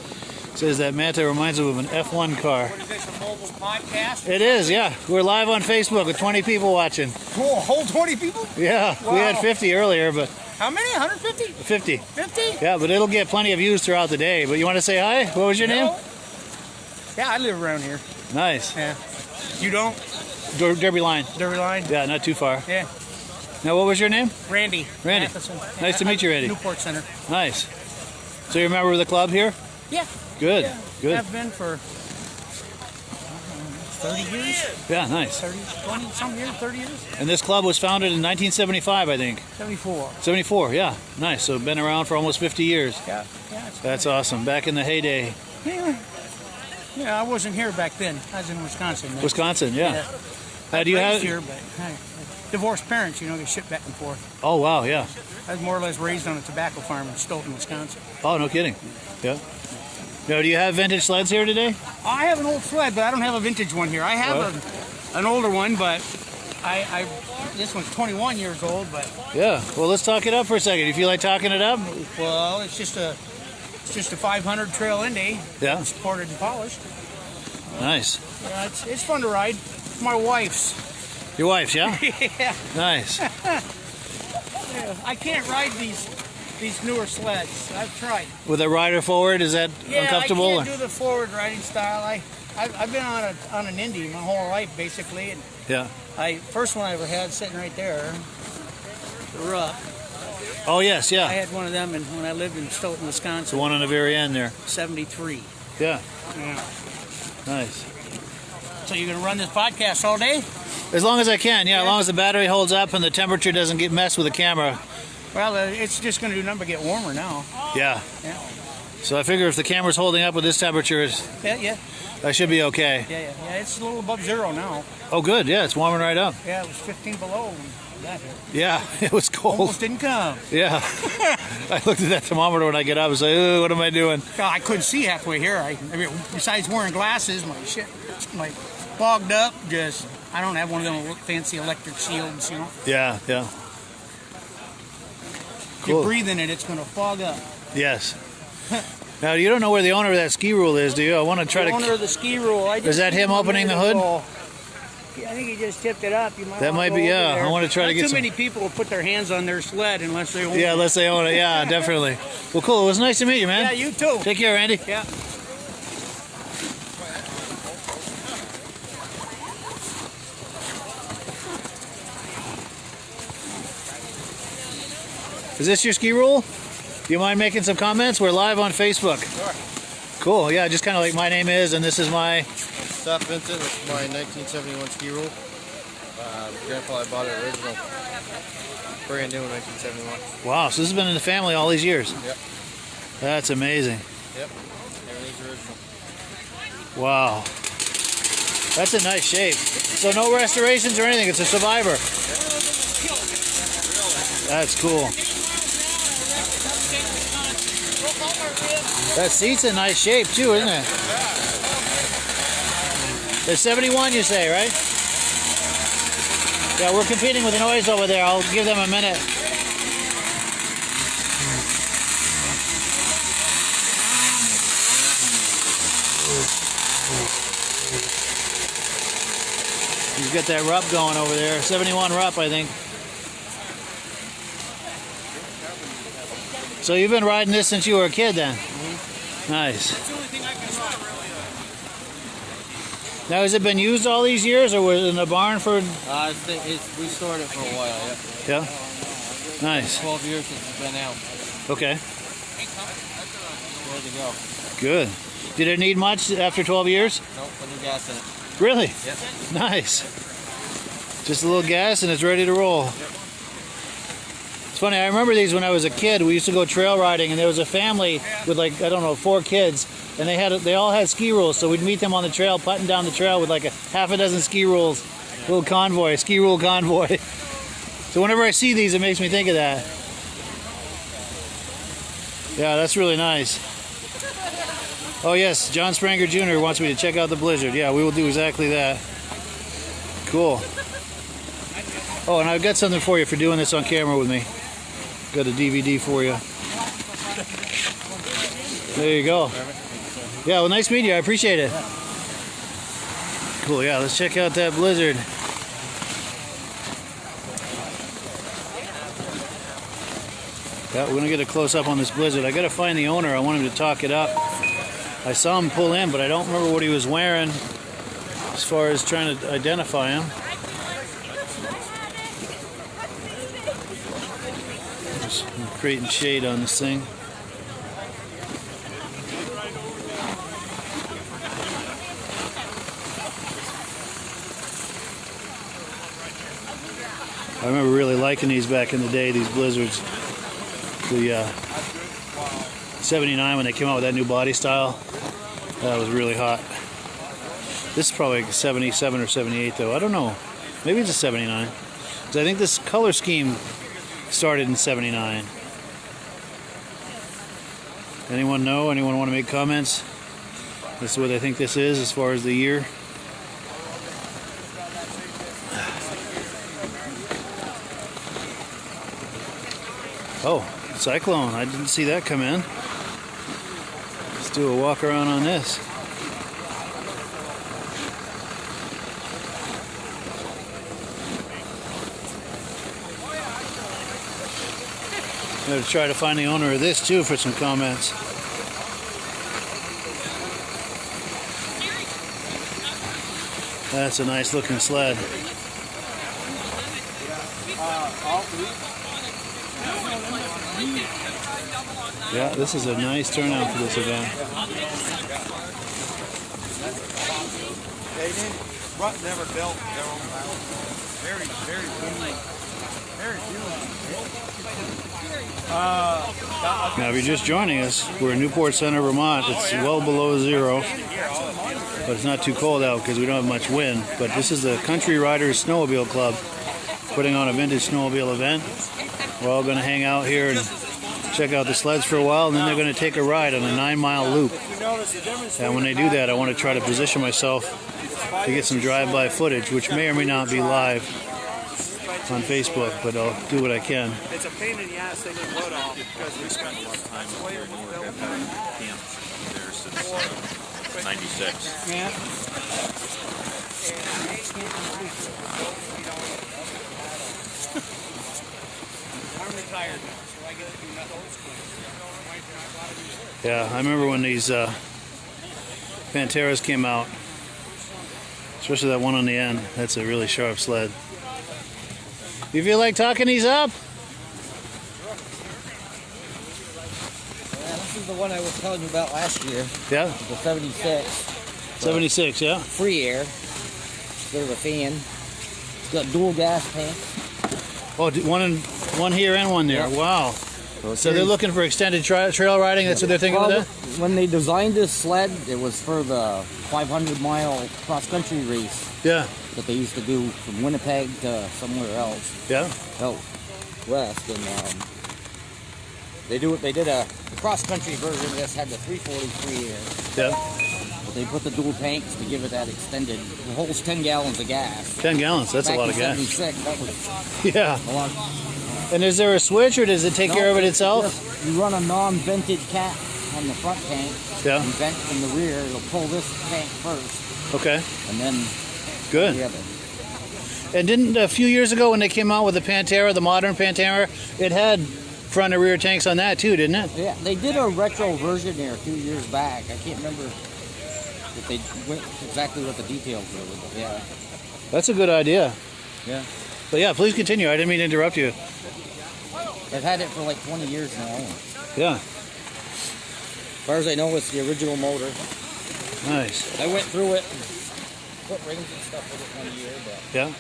says that Manta reminds him of an F1 car. What is this, a mobile podcast? It is, yeah. We're live on Facebook with 20 people watching. Cool, a whole 20 people? Yeah, wow. We had 50 earlier, but... How many? 150? 50. 50? Yeah, but it'll get plenty of views throughout the day. But you want to say hi? What was your name? Yeah, I live around here. Nice. Yeah. You don't? Derby Line. Derby Line? Yeah, not too far. Yeah. Now, what was your name? Randy. Randy. Matheson. Nice to meet you, Randy. Newport Center. Nice. So you're a member of the club here? Yeah. Good. Yeah. Good. I've been for 30 years. Yeah, nice. 30, 20, some years, 30 years. And this club was founded in 1975, I think. 74. 74, yeah. Nice. So been around for almost 50 years. Yeah. Yeah. That's awesome. Back in the heyday. Yeah, I wasn't here back then. I was in Wisconsin. Then. Wisconsin, yeah. I do you have here, but divorced parents, get shipped back and forth. Oh, wow, yeah. I was more or less raised on a tobacco farm in Stoughton, Wisconsin. Oh, no kidding. Yeah. Now, do you have vintage sleds here today? I have an old sled, but I don't have a vintage one here. I have an older one, but this one's 21 years old. But yeah. Well, let's talk it up for a second. You feel like talking it up? Well, it's just a 500 Trail Indy. Yeah. Supported and polished. Nice. Yeah, it's fun to ride. My wife's. Your wife's, yeah? Yeah. Nice. Yeah, I can't ride these these newer sleds. I've tried. With a rider forward, is that uncomfortable? I can't do the forward riding style. I've been on an Indy my whole life basically, and Yeah. first one I ever had sitting right there, the Rupp. Oh yes, I yeah. had one of them when I lived in Stoughton, The Wisconsin. one on the very end there. '73. Yeah. Yeah. Nice. So you're gonna run this podcast all day? As long as I can, yeah. As long as the battery holds up and the temperature doesn't get messed with the camera. Well, it's just gonna do nothing but get warmer now. Yeah. Yeah. So I figure if the camera's holding up with this temperature, Yeah. I should be okay. Yeah. It's a little above zero now. Oh, good. Yeah, it's warming right up. Yeah, it was 15 below when that hit. Yeah, it was cold. Almost didn't come. Yeah. I looked at that thermometer when I get up. I was like, "Ooh, what am I doing?" God, I couldn't see halfway here. I mean, besides wearing glasses, my fogged up. Just I don't have one of them fancy electric shields, you know. Yeah. If Cool. you breathe in it, it's gonna fog up. Yes. Now, you don't know where the owner of that ski rule is, do you? I want to try The owner to... of the ski rule. Is that him opening the hood? I think he just tipped it up. You might That wanna might go be, over yeah. there. I want to try to Not get too some... many people will put their hands on their sled unless they own Yeah, it. unless they own it. Yeah, definitely. Well, cool. It was nice to meet you, man. Yeah, you too. Take care, Andy. Yeah. Is this your ski rule? Do you mind making some comments? We're live on Facebook. Sure. Cool. Yeah, just kind of like my name is, and this is my... Seth Vincent, this is my 1971 ski rule. Grandpa bought it original. Brand new in 1971. Wow, so this has been in the family all these years. Yep. That's amazing. Yep. Everything's original. Wow. That's in nice shape. So no restorations or anything. It's a survivor. That's cool. That seat's in nice shape too, isn't it? It's 71, you say, right? Yeah, we're competing with the noise over there. I'll give them a minute. He's got that Rupp going over there. 71 Rupp, I think. So you've been riding this since you were a kid then? Mm-hmm. Nice. Now, has it been used all these years, or was it in the barn for... We stored it for a while, yeah. Yeah? Nice. 12 years since it's been out. Okay. Ready to go. Good. Did it need much after 12 years? Nope, put new gas in it. Really? Yep. Nice. Just a little gas and it's ready to roll. It's funny, I remember these when I was a kid. We used to go trail riding, and there was a family with, like, I don't know, 4 kids, and they all had ski rules, so we'd meet them on the trail, putting down the trail with like a half a dozen ski rules. Little convoy, ski rule convoy. So whenever I see these, it makes me think of that. Yeah, that's really nice. Oh yes, John Spranger Jr. wants me to check out the Blizzard. Yeah, we will do exactly that. Cool. Oh, and I've got something for you for doing this on camera with me. Got a DVD for you. There you go. Yeah, well, nice meeting you. I appreciate it. Cool, yeah, let's check out that Blizzard. Yeah, we're going to get a close-up on this Blizzard. I got to find the owner. I want him to talk it up. I saw him pull in, but I don't remember what he was wearing as far as trying to identify him. Just creating shade on this thing. I remember really liking these back in the day, these Blizzards. The 79 when they came out with that new body style. That was really hot. This is probably like 77 or 78 though. I don't know. Maybe it's a 79. Because I think this color scheme started in 79. Anyone know? Anyone want to make comments? This is what I think this is as far as the year. Oh, Cyclone. I didn't see that come in. Let's do a walk around on this. going to try to find the owner of this too for some comments. That's a nice looking sled. Yeah, this is a nice turnout for this event. They didn't. Rutt never built their own house. Very Now, if you're just joining us, we're in Newport Center, Vermont. It's well below zero, but it's not too cold out because we don't have much wind. But this is the Country Riders Snowmobile Club putting on a vintage snowmobile event. We're all going to hang out here and check out the sleds for a while, and then they're going to take a ride on a 9-mile loop. And when they do that, I want to try to position myself to get some drive-by footage, which may or may not be live on Facebook, but I'll do what I can. It's a pain in the ass taking the load off because we spent a lot of time over here. We've had camps there since 96. Yeah. I'm retired now, so I get to do nothing old school. Yeah, I remember when these Panteras came out, especially that one on the end. That's a really sharp sled. You feel like talking these up? Yeah, this is the one I was telling you about last year. Yeah? The 76. 76, yeah? Free air. Instead of a fan. It's got dual gas tanks. Oh, one here and one there. Yeah. Wow. So they're looking for extended trail riding? That's what they're thinking Well, of that? when they designed this sled, it was for the 500-mile cross-country race Yeah. that they used to do from Winnipeg to somewhere else. Yeah? Out west. And they did a cross-country version of this, had the 340 free air. Yeah. But they put the dual tanks to give it that extended. It holds 10 gallons of gas. 10 gallons, that's Back a lot in of gas. 76, that was Yeah. a lot. And is there a switch, or does it take care of it itself? Just, you run a non-vented cap on the front tank. Yeah. And vent in the rear. It'll pull this tank first, Okay. and then Good. the other. And didn't a few years ago when they came out with the Pantera, the modern Pantera, it had front and rear tanks on that too, didn't it? Yeah, they did a retro version there a few years back. I can't remember if they went exactly what the details were, but yeah. That's a good idea. Yeah. But yeah, please continue. I didn't mean to interrupt you. They've had it for like 20 years now. Yeah. As far as I know, it's the original motor. Nice. I went through it and put rings and stuff with it one year, but Yeah.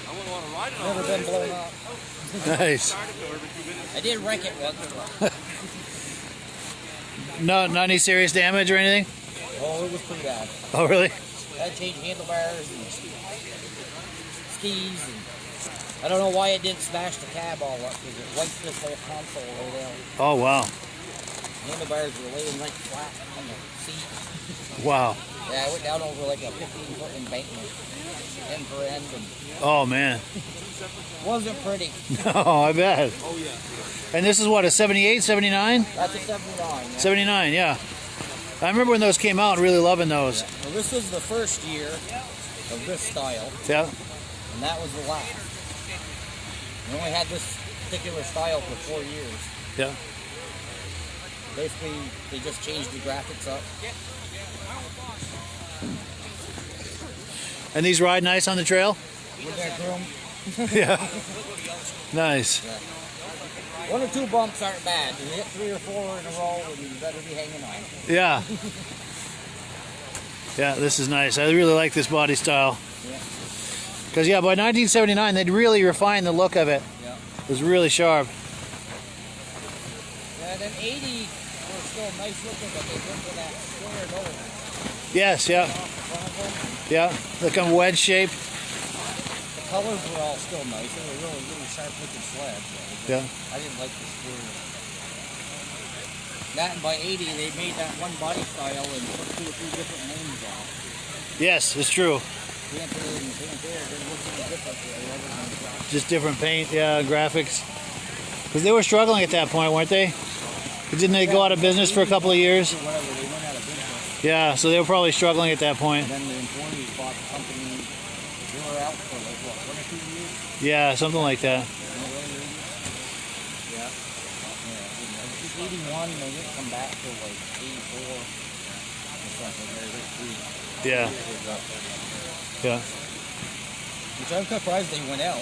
never been blown up. Nice. I did wreck it once. But, Not any serious damage or anything? oh, it was pretty bad. Oh, really? I had to change handlebars and skis, and I don't know why it didn't smash the cab all up, because it wiped this whole console right out. Oh, wow. Handlebars were laying right flat on the seat. Wow. Yeah, I went down over like a 15-foot embankment, end for end, and Oh, man. wasn't pretty. No, I bet. Oh, yeah. And this is what, a 78, 79? That's a 79. Yeah. 79, yeah. I remember when those came out, really loving those. Well, this was the first year of this style, Yeah. and that was the last. We only had this particular style for 4 years. Yeah. Basically, they just changed the graphics up. And these ride nice on the trail? With that groom. Yeah. Nice. Yeah. 1 or 2 bumps aren't bad. You hit 3 or 4 in a row, and you better be hanging on. Yeah. Yeah, this is nice. I really like this body style. Yeah. Because, yeah, by 1979, they'd really refined the look of it. Yeah. It was really sharp. Yeah, then 80 were still nice looking, but they went to that square nose. Yes, yeah. Front of them. Yeah, they come wedge shape. The colors were all still nice. They were really sharp looking sleds. Yeah. I didn't like the square. That, and by 80, they made that one body style and put 2 or 3 different names on it. Yes, it's true. Panther and Panther didn't look any different to the other ones. Just different paint, yeah, graphics. Because they were struggling at that point, weren't they? Didn't they go out of business for a couple of years? Whatever, they went out of business. Yeah, so they were probably struggling at that point. And then the employees bought the company. They were out for like, what, 1 or 2 years? Yeah, something like that. Yeah. 81, and they didn't come back till like 84 or something. They hit 3 Yeah. years up. Yeah. Which I'm surprised they went out.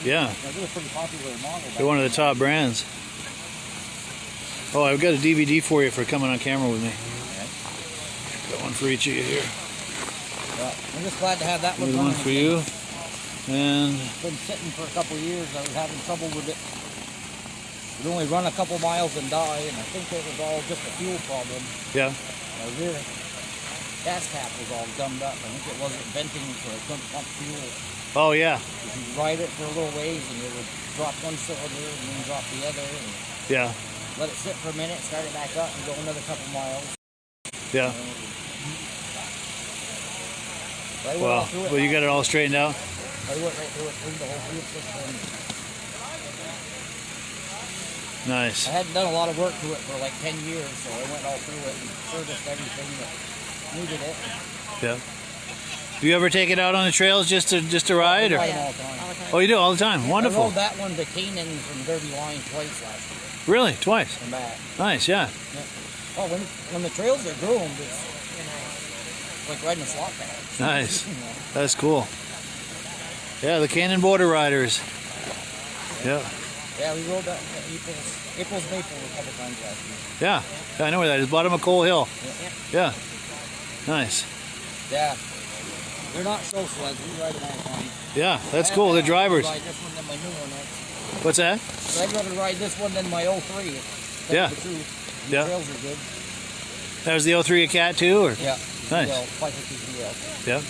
Yeah. They were a pretty popular model. They're one of the top brands. Oh, I've got a DVD for you for coming on camera with me. Got one for each of you here. Yeah, I'm just glad to have that one. One for you. And it's been sitting for a couple of years. I was having trouble with it. It would only run a couple miles and die, and I think it was all just a fuel problem. yeah. My rear gas cap was all gummed up. I think it wasn't venting, so it couldn't pump fuel. Oh yeah. If you ride it for a little ways, and it would drop one cylinder and then drop the other, and Yeah. let it sit for a minute, start it back up, and go another couple miles. Yeah. I went all through it. Well, you got it all straightened out. I went right through it, cleaned the whole fuel system. Nice. I hadn't done a lot of work to it for like 10 years, so I went all through it and serviced everything that needed it. Yeah. Do you ever take it out on the trails just to ride? Or? I ride all the time. Oh, you do all the time. I Wonderful. rode that one to Canaan from Derby Line twice last year. Really? Twice? And back. Nice. Yeah. Yeah. Oh, when the trails are groomed, it's like riding a slot pad. Nice. That's cool. Yeah, the Cannon Border Riders. Yeah. Yeah, we rode that April's Maple a couple times last year. Yeah. I know where that is. Bottom of Coal Hill. Yeah. Nice. Yeah. They're not show sleds. We ride them all the time. Yeah, that's cool. They're drivers. I'd rather ride this one than my new one. What's that? So I'd rather ride this one than my 03. Yeah. The truth. Yeah. The trails are good. That was the 03 a cat too, or? Yeah. Nice. 550 Yeah.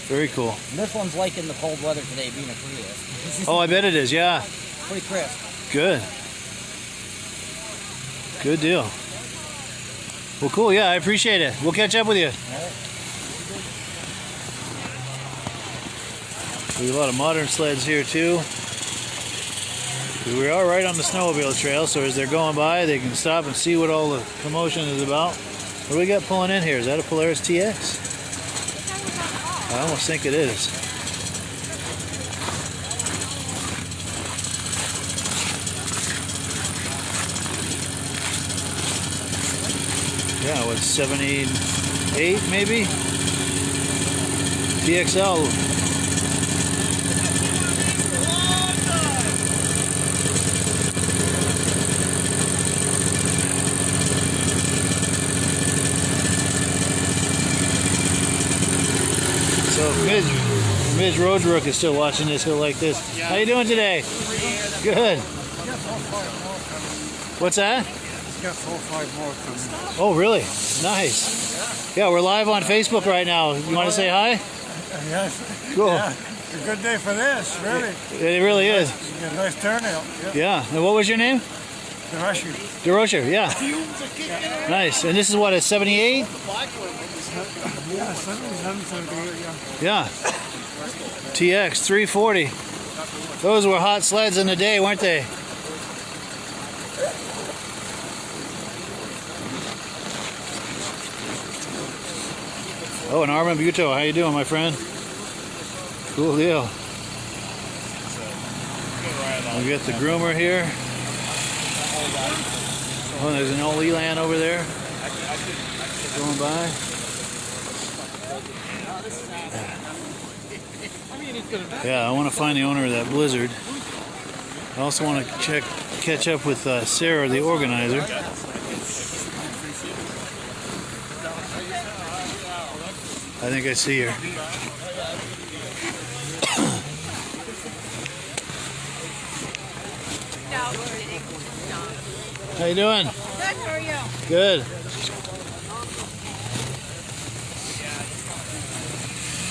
Very cool. And this one's liking the cold weather today, being a Prius. Oh, I bet it is. Yeah. Pretty crisp. Good. Good deal. Well, cool. Yeah, I appreciate it. We'll catch up with you. There's a lot of modern sleds here too. We are right on the snowmobile trail, so as they're going by, they can stop and see what all the commotion is about. What do we got pulling in here? Is that a Polaris TX? I almost think it is. Yeah, what, 78 maybe? TXL. So Midge Roadbrook is still watching this. He'll like this. How you doing today? Good. What's that? Got 4 or 5 more coming. Oh, really? Nice. Yeah, we're live on Facebook right now. You want to say hi? Yes. Cool. Yeah. It's a good day for this, really. It really is. You get a nice turnout. Yeah. And what was your name? DeRusher. DeRusher, yeah. Nice. And this is what, a 78? Yeah, 77, 78, Yeah. TX 340. Those were hot sleds in the day, weren't they? Oh, and Armin Buto, how you doing, my friend? Cool deal. We got the groomer here. Oh, there's an old Elan over there going by. Yeah, I want to find the owner of that Blizzard. I also want to catch up with Sarah, the organizer. I think I see her. How you doing? Good, how are you? Good.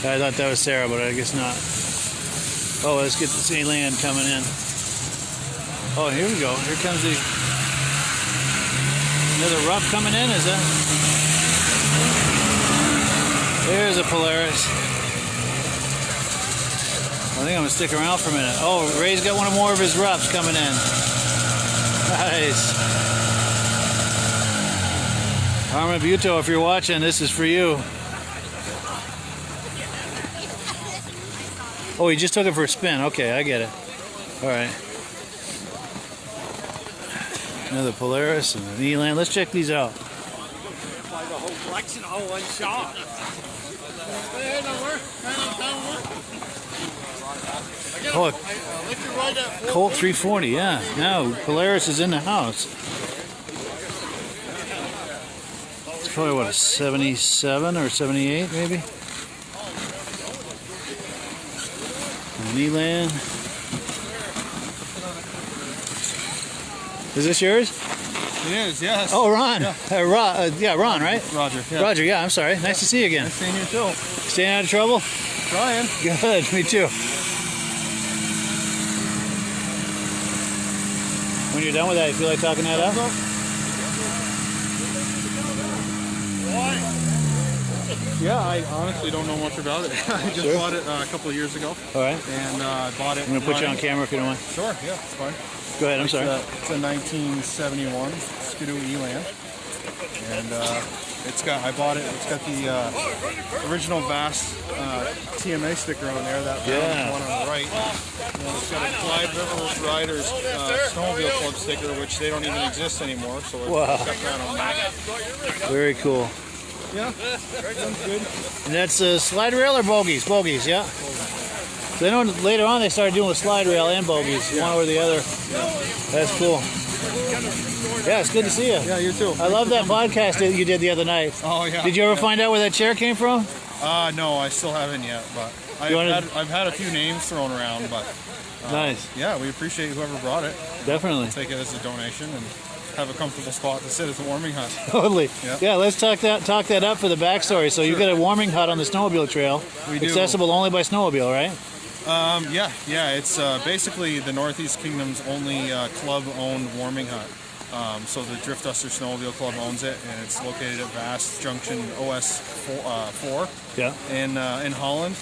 I thought that was Sarah, but I guess not. Oh, let's get the sea land coming in. Oh, here we go. Here comes the another rough coming in, is that? There's a Polaris. I think I'm gonna stick around for a minute. Oh, Ray's got one more of his roughs coming in. Nice. Armin Buto, if you're watching, this is for you. Oh, he just took it for a spin. Okay, I get it. All right. Another Polaris and an Elan. Let's check these out. Buy the whole collection all one shot. Oh, Colt 340, yeah. Now Polaris is in the house. It's probably what, a 77 or 78 maybe? An Elan. Is this yours? It is, yes. Oh, Ron. Yeah, Yeah, Ron, right? Roger. Yeah. Roger, yeah, I'm sorry. Nice to see you again. Nice seeing you too. Staying out of trouble? Trying. Good, me too. When you're done with that, you feel like talking that up? Yeah, I honestly don't know much about it. I just bought it a couple of years ago. All right. And I bought it. I'm going to put you on camera if you don't mind. Sure, yeah, it's fine. Go ahead, I'm sorry. It's a 1971 Skidoo Elan. And I bought it, it's got the original Vast TMA sticker on there, that one on the right. And it's got a Clyde River Riders Snowmobile Club sticker, which they don't even exist anymore, so we'll check that on that. Very cool. Yeah, sounds good. And that's slide rail or bogies? Bogies, yeah. So I know later on they started doing with slide rail and bogies, one over the other. That's cool. Yeah, it's good to see you. Yeah, you too. I love that podcast that you did the other night. Oh, yeah. Did you ever find out where that chair came from? No, I still haven't yet, but I've had a few names thrown around, but nice. Yeah, we appreciate whoever brought it. Definitely. We'll take it as a donation and have a comfortable spot to sit as a warming hut. Totally. Yeah. Yeah, let's talk that up for the backstory. So you've got a warming hut on the snowmobile trail. We do. Accessible only by snowmobile, right? Yeah. It's basically the Northeast Kingdom's only club-owned warming hut. So the Drift Duster Snowmobile Club owns it, and it's located at Vast Junction OS 4 in Holland.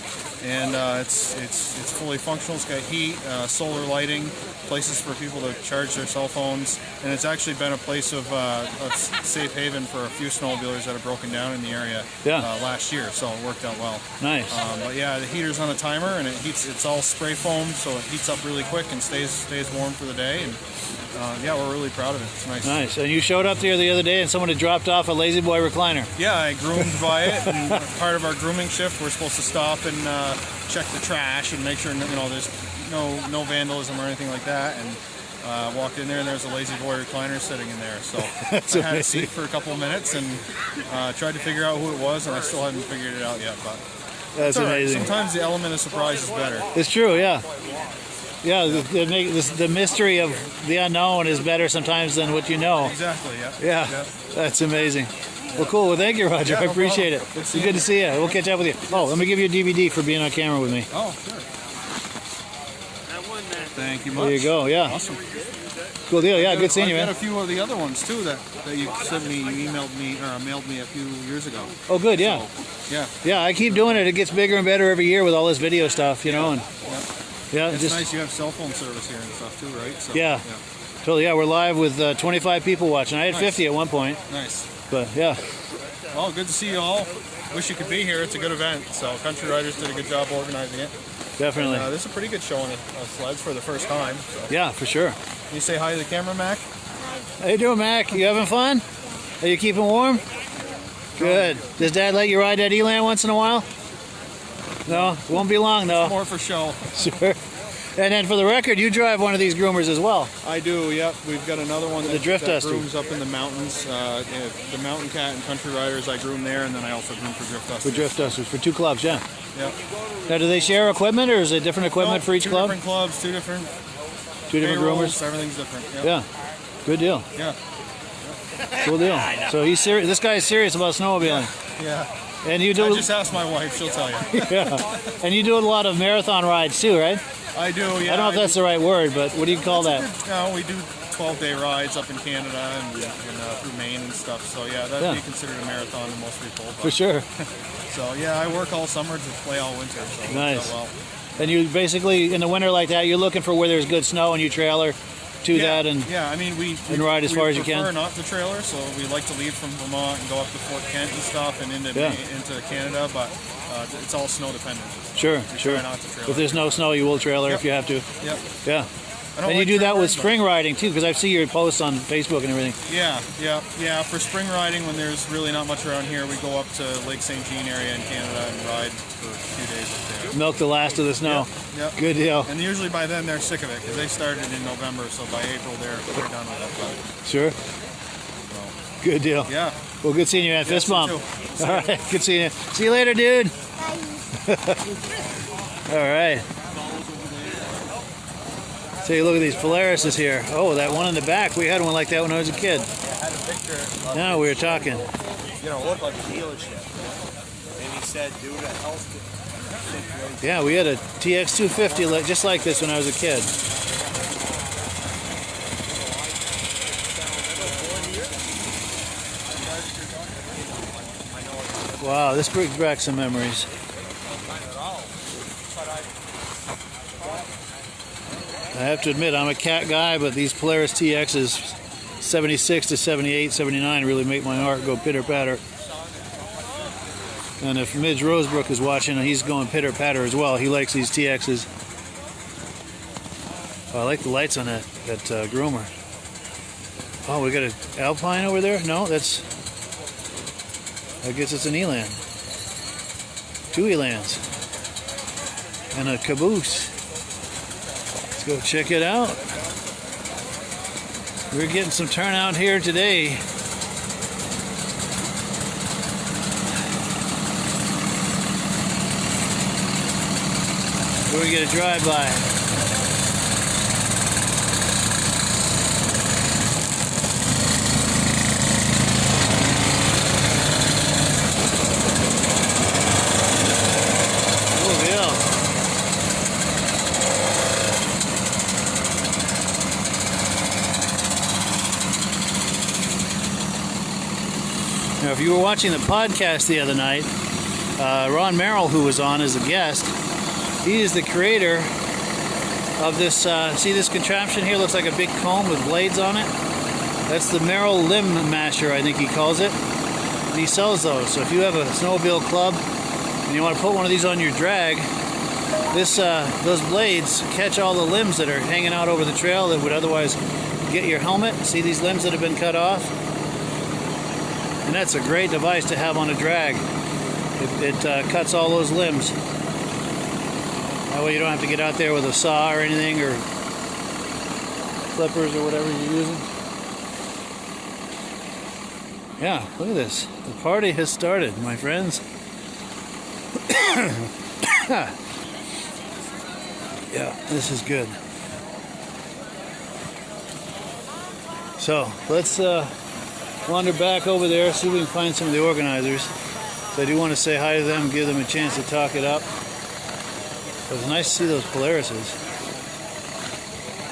And it's fully functional. It's got heat, solar lighting, places for people to charge their cell phones, and it's actually been a place of safe haven for a few snowmobilers that have broken down in the area last year. So it worked out well. Nice. But yeah, the heater's on a timer, and it heats. It's all spray foam, so it heats up really quick and stays warm for the day. And yeah, we're really proud of it. It's nice. Nice. And you showed up there the other day, and someone had dropped off a Lazy Boy recliner. Yeah, I groomed by it, and part of our grooming shift, we're supposed to stop and check the trash and make sure there's no vandalism or anything like that. And walked in there, and there's a Lazy Boy recliner sitting in there. So I had a seat for a couple of minutes and tried to figure out who it was, and I still haven't figured it out yet. But that's amazing. Right. Sometimes the element of surprise is better. It's true, yeah. Yeah, the mystery of the unknown is better sometimes than what you know. Exactly, yeah. That's amazing. Well, cool. Well, thank you, Roger. I appreciate it. It's good to see you. We'll catch up with you. Oh, let me give you a DVD for being on camera with me. Oh, sure. Thank you much. There you go, yeah. Awesome. Cool deal, yeah. Good seeing you, man. I got a few of the other ones, too, that you sent me, you emailed me, or mailed me a few years ago. Oh, good, yeah. So, yeah. Yeah, I keep doing it. It gets bigger and better every year with all this video stuff, you know. And yeah, it's nice you have cell phone service here and stuff too, right? So, yeah. Totally. Yeah, we're live with 25 people watching. I had 50 at one point. Nice. But yeah. Well, good to see you all. Wish you could be here. It's a good event. So Country Riders did a good job organizing it. Definitely. And, this is a pretty good showing of sleds for the first time. So. Yeah, for sure. Can you say hi to the camera, Mac? How you doing, Mac? You having fun? Are you keeping warm? Good. Does Dad let you ride that Elan once in a while? No, it won't be long though. It's more for show. Sure. And then for the record, you drive one of these groomers as well. I do, yep. We've got another one that grooms up in the mountains. The Mountain Cat and Country Riders, I groom there, and then I also groom for Drift Dusters. For Drift Dusters, for two clubs, yeah. Yep. Now, do they share equipment, or is it different equipment for each club? Two different clubs, two different groomers. Everything's different. Yep. Yeah. Good deal. Yeah. Cool deal. So he's serious. This guy's serious about snowmobiling. Yeah. And you do. I just asked my wife; she'll tell you. Yeah. And you do a lot of marathon rides too, right? I do. Yeah. I don't know if that's the right word, but what do you call that? We do 12-day rides up in Canada and through Maine and stuff. So yeah, that'd be considered a marathon to most people. But, for sure. So yeah, I work all summer to play all winter. So nice. Well. And you basically in the winter like that, you're looking for where there's good snow and you trailer to that and I mean we ride as far as you can. We prefer not to trailer, so we like to leave from Vermont and go up to Fort Kent and stuff and into Canada, but it's all snow dependent. Sure. Try not to trailer. If there's no snow, you will trailer if you have to. Yep. Yeah. don't And you like do that trail with riding, spring riding too, because I see your posts on Facebook and everything. Yeah. For spring riding, when there's really not much around here, we go up to Lake St. Jean area in Canada and ride for a few days up there. Milk the last of the snow. Yep. Good deal. And usually by then they're sick of it because they started in November, so by April they're done with it. Sure. Good deal. Yeah. Well, good seeing you at Fist Bump. you too. All right. Good seeing you. See you later, dude. All right. So you look at these Polarises here. Oh, that one in the back. We had one like that when I was a kid. I had a picture of No, we were talking. you know, looked like a dealership. And he said, due to health situation. Yeah, we had a TX 250 just like this when I was a kid. Wow, this brings back some memories. I have to admit, I'm a cat guy, but these Polaris TXs 76 to 78, 79 really make my heart go pitter-patter. And if Midge Rosebrook is watching, he's going pitter-patter as well. He likes these TXs. Oh, I like the lights on that groomer. Oh, we got an Alpine over there? No, I guess it's an Elan. 2 Elans. And a caboose. Let's go check it out. We're getting some turnout here today. We're gonna get a drive-by. Now, if you were watching the podcast the other night, Ron Merrill, who was on as a guest, he is the creator of this, see this contraption here? Looks like a big comb with blades on it. That's the Merrill Limb Masher, I think he calls it. And he sells those. So if you have a snowmobile club and you want to put one of these on your drag, those blades catch all the limbs that are hanging out over the trail that would otherwise get your helmet. See these limbs that have been cut off? And that's a great device to have on a drag. It cuts all those limbs. That way you don't have to get out there with a saw or anything, or clippers or whatever you're using. Yeah, look at this. The party has started, my friends. Yeah, this is good. So let's wander back over there, see if we can find some of the organizers. So I do want to say hi to them, give them a chance to talk it up. But it's nice to see those Polarises,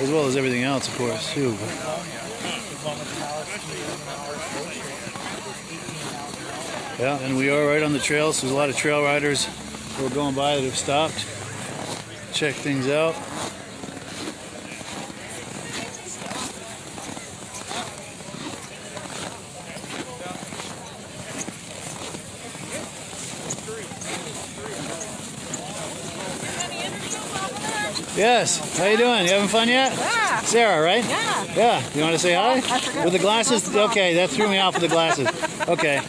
as well as everything else, of course, too. Yeah, and we are right on the trail, so there's a lot of trail riders who are going by that have stopped, check things out. Yes. How you doing? You having fun yet? Yeah. Sarah, right? Yeah. Yeah. You want to say hi? I forgot. With the glasses? Okay, that threw me off with the glasses. Okay.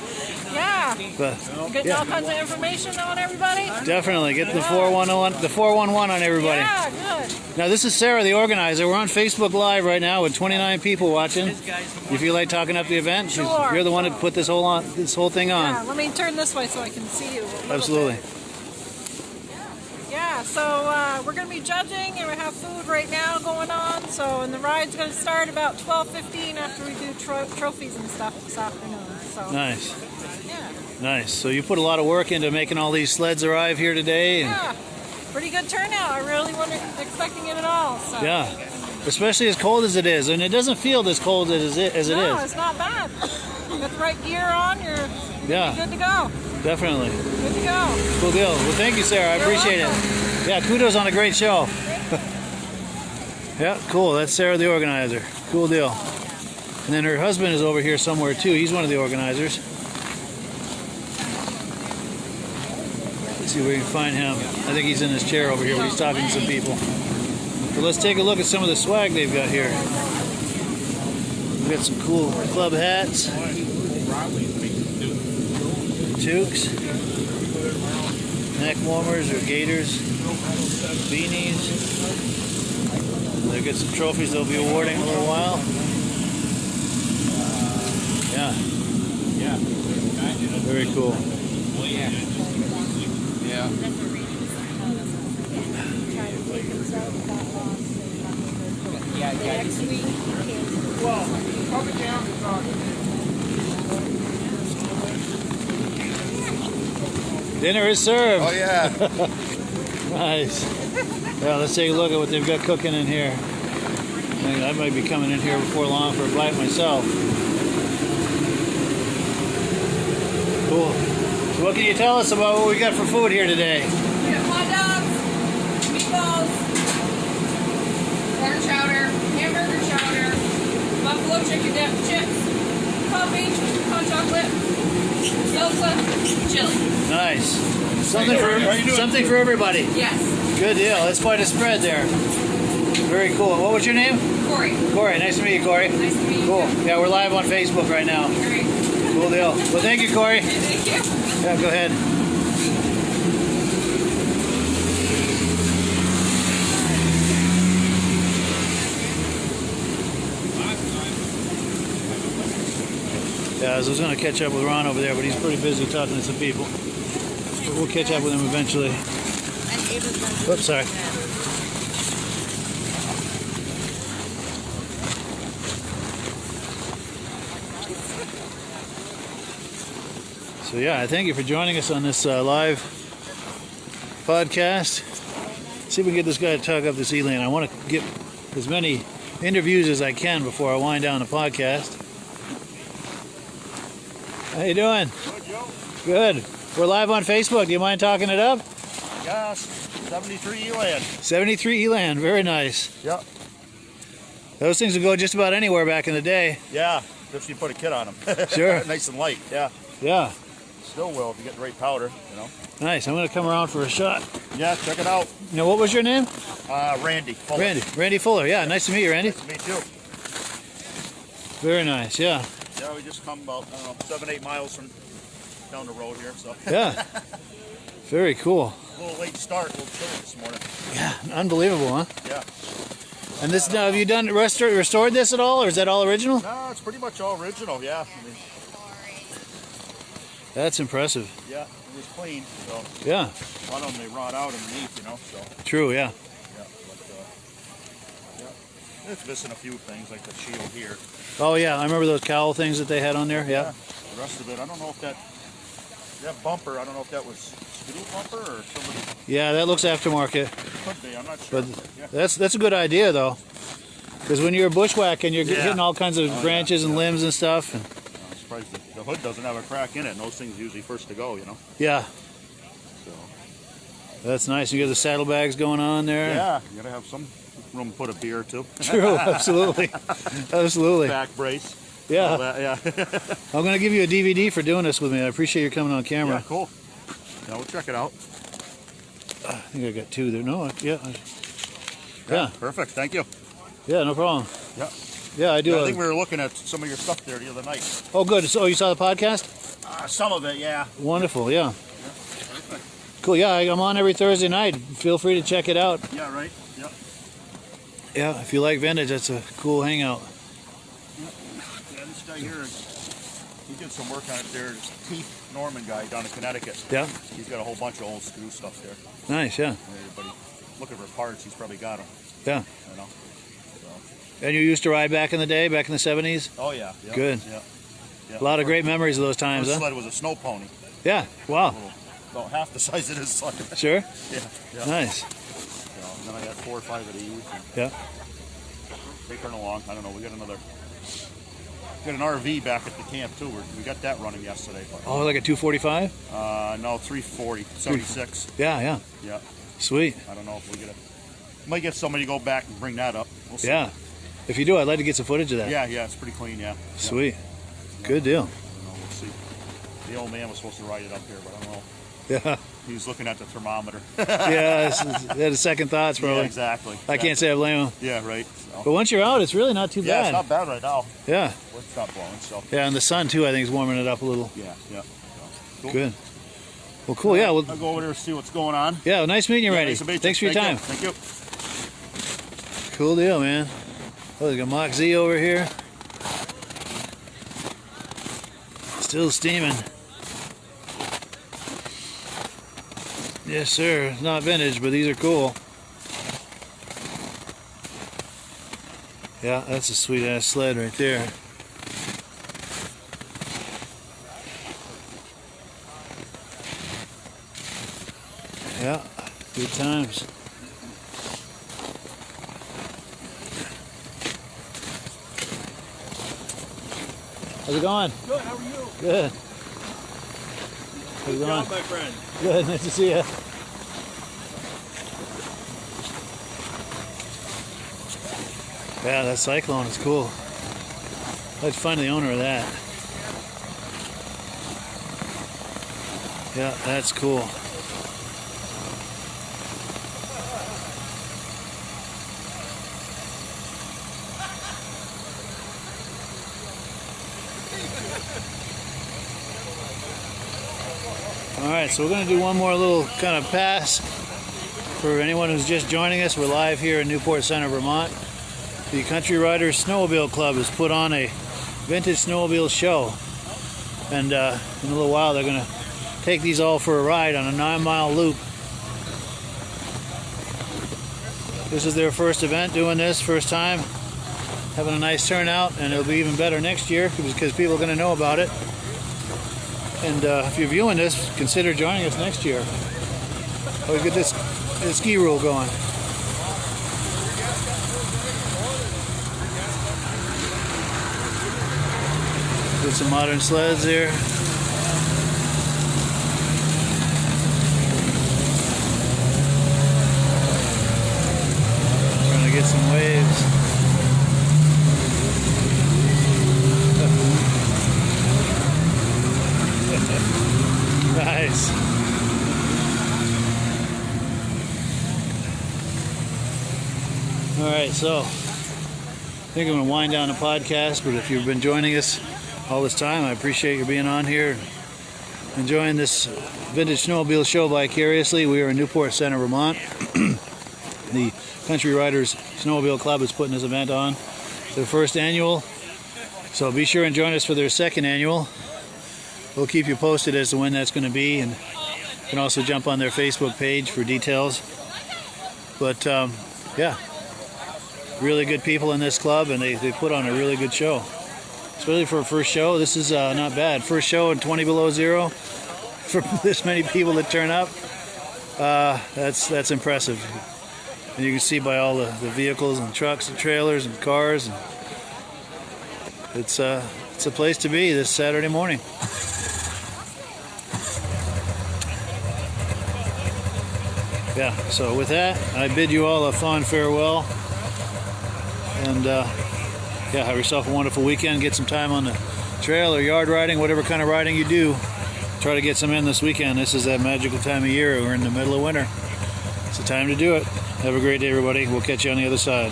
Yeah. But, Getting all kinds of information on everybody? definitely. Get the 411 on everybody. Yeah, good. Now, this is Sarah, the organizer. We're on Facebook Live right now with 29 people watching. If you like talking up the event, Sure. you're the one that put this whole thing on. Yeah, let me turn this way so I can see you a little Absolutely. bit. Yeah, so we're going to be judging, and we have food right now going on. So, and the ride's going to start about 12:15 after we do trophies and stuff this afternoon. So Nice. yeah, Nice. So you put a lot of work into making all these sleds arrive here today. And yeah, pretty good turnout. I really wasn't expecting it at all. So. yeah. Especially as cold as it is. And it doesn't feel as cold as it is. No, it's not bad. You got the right gear on, you're good to go. Definitely. Good to go. Cool deal. Well, thank you, Sarah. I appreciate it. Yeah, kudos on a great show. Yeah, cool. That's Sarah, the organizer. Cool deal. And then her husband is over here somewhere, too. He's one of the organizers. Let's see if we can find him. I think he's in his chair over here, but he's talking to some people. So let's take a look at some of the swag they've got here. We've got some cool club hats, toques, neck warmers or gaiters, beanies. They've got some trophies they'll be awarding in a little while. Yeah. Very cool. Yeah. Next week. Well, coming down to talk. Dinner is served. Oh yeah. Nice. Yeah, let's take a look at what they've got cooking in here. I might be coming in here before long for a bite myself. Cool. So what can you tell us about what we got for food here today? We have hot dogs, meatballs, corn chowder, hamburger chowder, buffalo chicken dip, chips, coffee, hot chocolate, salsa, chili. Nice. Something for everybody. Yes. Good deal. That's quite a spread there. Very cool. What was your name? Corey. Corey. Nice to meet you, Corey. Nice to meet you. Cool. Yeah, we're live on Facebook right now. Great. Cool deal. Well, thank you, Corey. Thank you. Yeah, go ahead. Yeah, I was going to catch up with Ron over there, but he's pretty busy talking to some people. But we'll catch up with him eventually. Oops, sorry. So yeah, thank you for joining us on this live podcast. See if we can get this guy to talk up this Elan. I want to get as many interviews as I can before I wind down the podcast. How you doing? Good, Joe. Good. We're live on Facebook. Do you mind talking it up? Yes, 73 Elan. 73 Elan. Very nice. Yep. Those things would go just about anywhere back in the day. Yeah, if you put a kit on them. Sure. Nice and light, yeah. Yeah. Still will if you get the right powder, you know. Nice. I'm going to come around for a shot. Yeah, check it out. Now, what was your name? Randy Fuller. Randy Fuller. Yeah, nice to meet you, Randy. Nice to meet you. Very nice, yeah. Yeah, we just come about, I don't know, 7-8 miles from down the road here, so. Yeah. Very cool. A little late start, a little chilly this morning. Yeah, unbelievable, huh? Yeah. And this now, have you done restored this at all, or is that all original? No, it's pretty much all original, yeah. I mean, that's impressive. yeah, it was clean, so. Yeah. A lot of them, they rot out underneath, you know, so. True, yeah. Yeah, but, yeah. It's missing a few things, like the shield here. Oh, yeah, I remember those cowl things that they had on there, yeah. The rest of it, I don't know if that bumper, I don't know if that was steel bumper or somebody. Yeah, that looks aftermarket. Could be, I'm not sure. But yeah. that's a good idea, though. Because when you're bushwhacking, you're hitting all kinds of branches and limbs and stuff. And I'm surprised the hood doesn't have a crack in it, and those things are usually first to go, you know? yeah, So. that's nice. You got the saddlebags going on there. Yeah, you gotta have some room to put a beer too. True, absolutely. Absolutely. Back brace. Yeah. All that, yeah. I'm going to give you a DVD for doing this with me. I appreciate you coming on camera. Yeah, cool. Yeah, we'll check it out. I think I got two there. No, yeah. Yeah. Perfect, thank you. Yeah, no problem. Yeah. Yeah, I do. Yeah, I think we were looking at some of your stuff there the other night. Oh, good. So you saw the podcast? Some of it, yeah. Wonderful, yeah. Perfect. Cool, yeah, I'm on every Thursday night. Feel free to check it out. Yeah, right. Yeah. Yeah, if you like vintage, that's a cool hangout. Yeah, this guy here, he did some work on it there. This Keith Norman guy down in Connecticut. Yeah. He's got a whole bunch of old screw stuff there. Nice, yeah. Everybody looking for parts, he's probably got them. Yeah. You know. And you used to ride back in the day, back in the 70s? Oh yeah. Yeah. Good. Yeah. Yeah. A lot of great memories of those times, This huh? sled was a snow pony. Yeah, wow. About half the size of this sled. Sure? Yeah. Yeah. Nice. So, and then I got 4 or 5 of these. Yeah. Taking along. I don't know. We got an RV back at the camp too. We got that running yesterday. But, Oh, like a 245? no, 340, 76. Yeah, yeah. Yeah. Sweet. I don't know if we might get somebody to go back and bring that up. We'll see. Yeah. If you do, I'd like to get some footage of that. Yeah, it's pretty clean. Yeah. Sweet. Good deal. We'll see. The old man was supposed to ride it up here, but I don't know. Yeah. He was looking at the thermometer. Yeah, they had second thoughts probably. Yeah, exactly. I can't say I blame him. Yeah, right. So. But once you're out, it's really not too Yeah, bad. it's not bad right now. Yeah. It's not blowing, so. Yeah, and the sun too, I think, is warming it up a little. Yeah, yeah. Cool. Good. Well, cool. Yeah, I'll go over there and see what's going on. Yeah, well, nice meeting you, Randy. Nice to meet you. Thanks for your time. Thank you. Cool deal, man. Oh, there's a Mach Z over here. Still steaming. Yes, sir. It's not vintage, but these are cool. Yeah, that's a sweet ass sled right there. Yeah, good times. How's it going? Good, how are you? Good. How's it Good going? job, my friend. Good, nice to see you. Yeah, that Cyclone is cool. Let's find the owner of that. Yeah, that's cool. Alright, so we're going to do one more little kind of pass for anyone who's just joining us. We're live here in Newport Center, Vermont. The Country Riders Snowmobile Club has put on a vintage snowmobile show. And in a little while they're going to take these all for a ride on a 9-mile loop. This is their first event doing this, first time. Having a nice turnout, and it'll be even better next year because people are going to know about it. And if you're viewing this, consider joining us next year. We get this ski rule going. Get some modern sleds here. Trying to get some waves. Nice. All right, so I think I'm going to wind down the podcast, but if you've been joining us all this time, I appreciate you being on here, enjoying this vintage snowmobile show vicariously. We are in Newport Center, Vermont. The Country Riders Snowmobile Club is putting this event on, their first annual, so be sure and join us for their second annual. We'll keep you posted as to when that's going to be, and you can also jump on their Facebook page for details. But yeah, really good people in this club, and they put on a really good show. Especially for a first show, this is not bad. First show in 20 below zero for this many people that turn up. That's impressive. And you can see by all the vehicles and trucks and trailers and cars. And it's a place to be this Saturday morning. Yeah, so with that, I bid you all a fond farewell. And yeah, have yourself a wonderful weekend. Get some time on the trail or yard riding, whatever kind of riding you do. Try to get some in this weekend. This is that magical time of year. We're in the middle of winter. It's the time to do it. Have a great day, everybody. We'll catch you on the other side.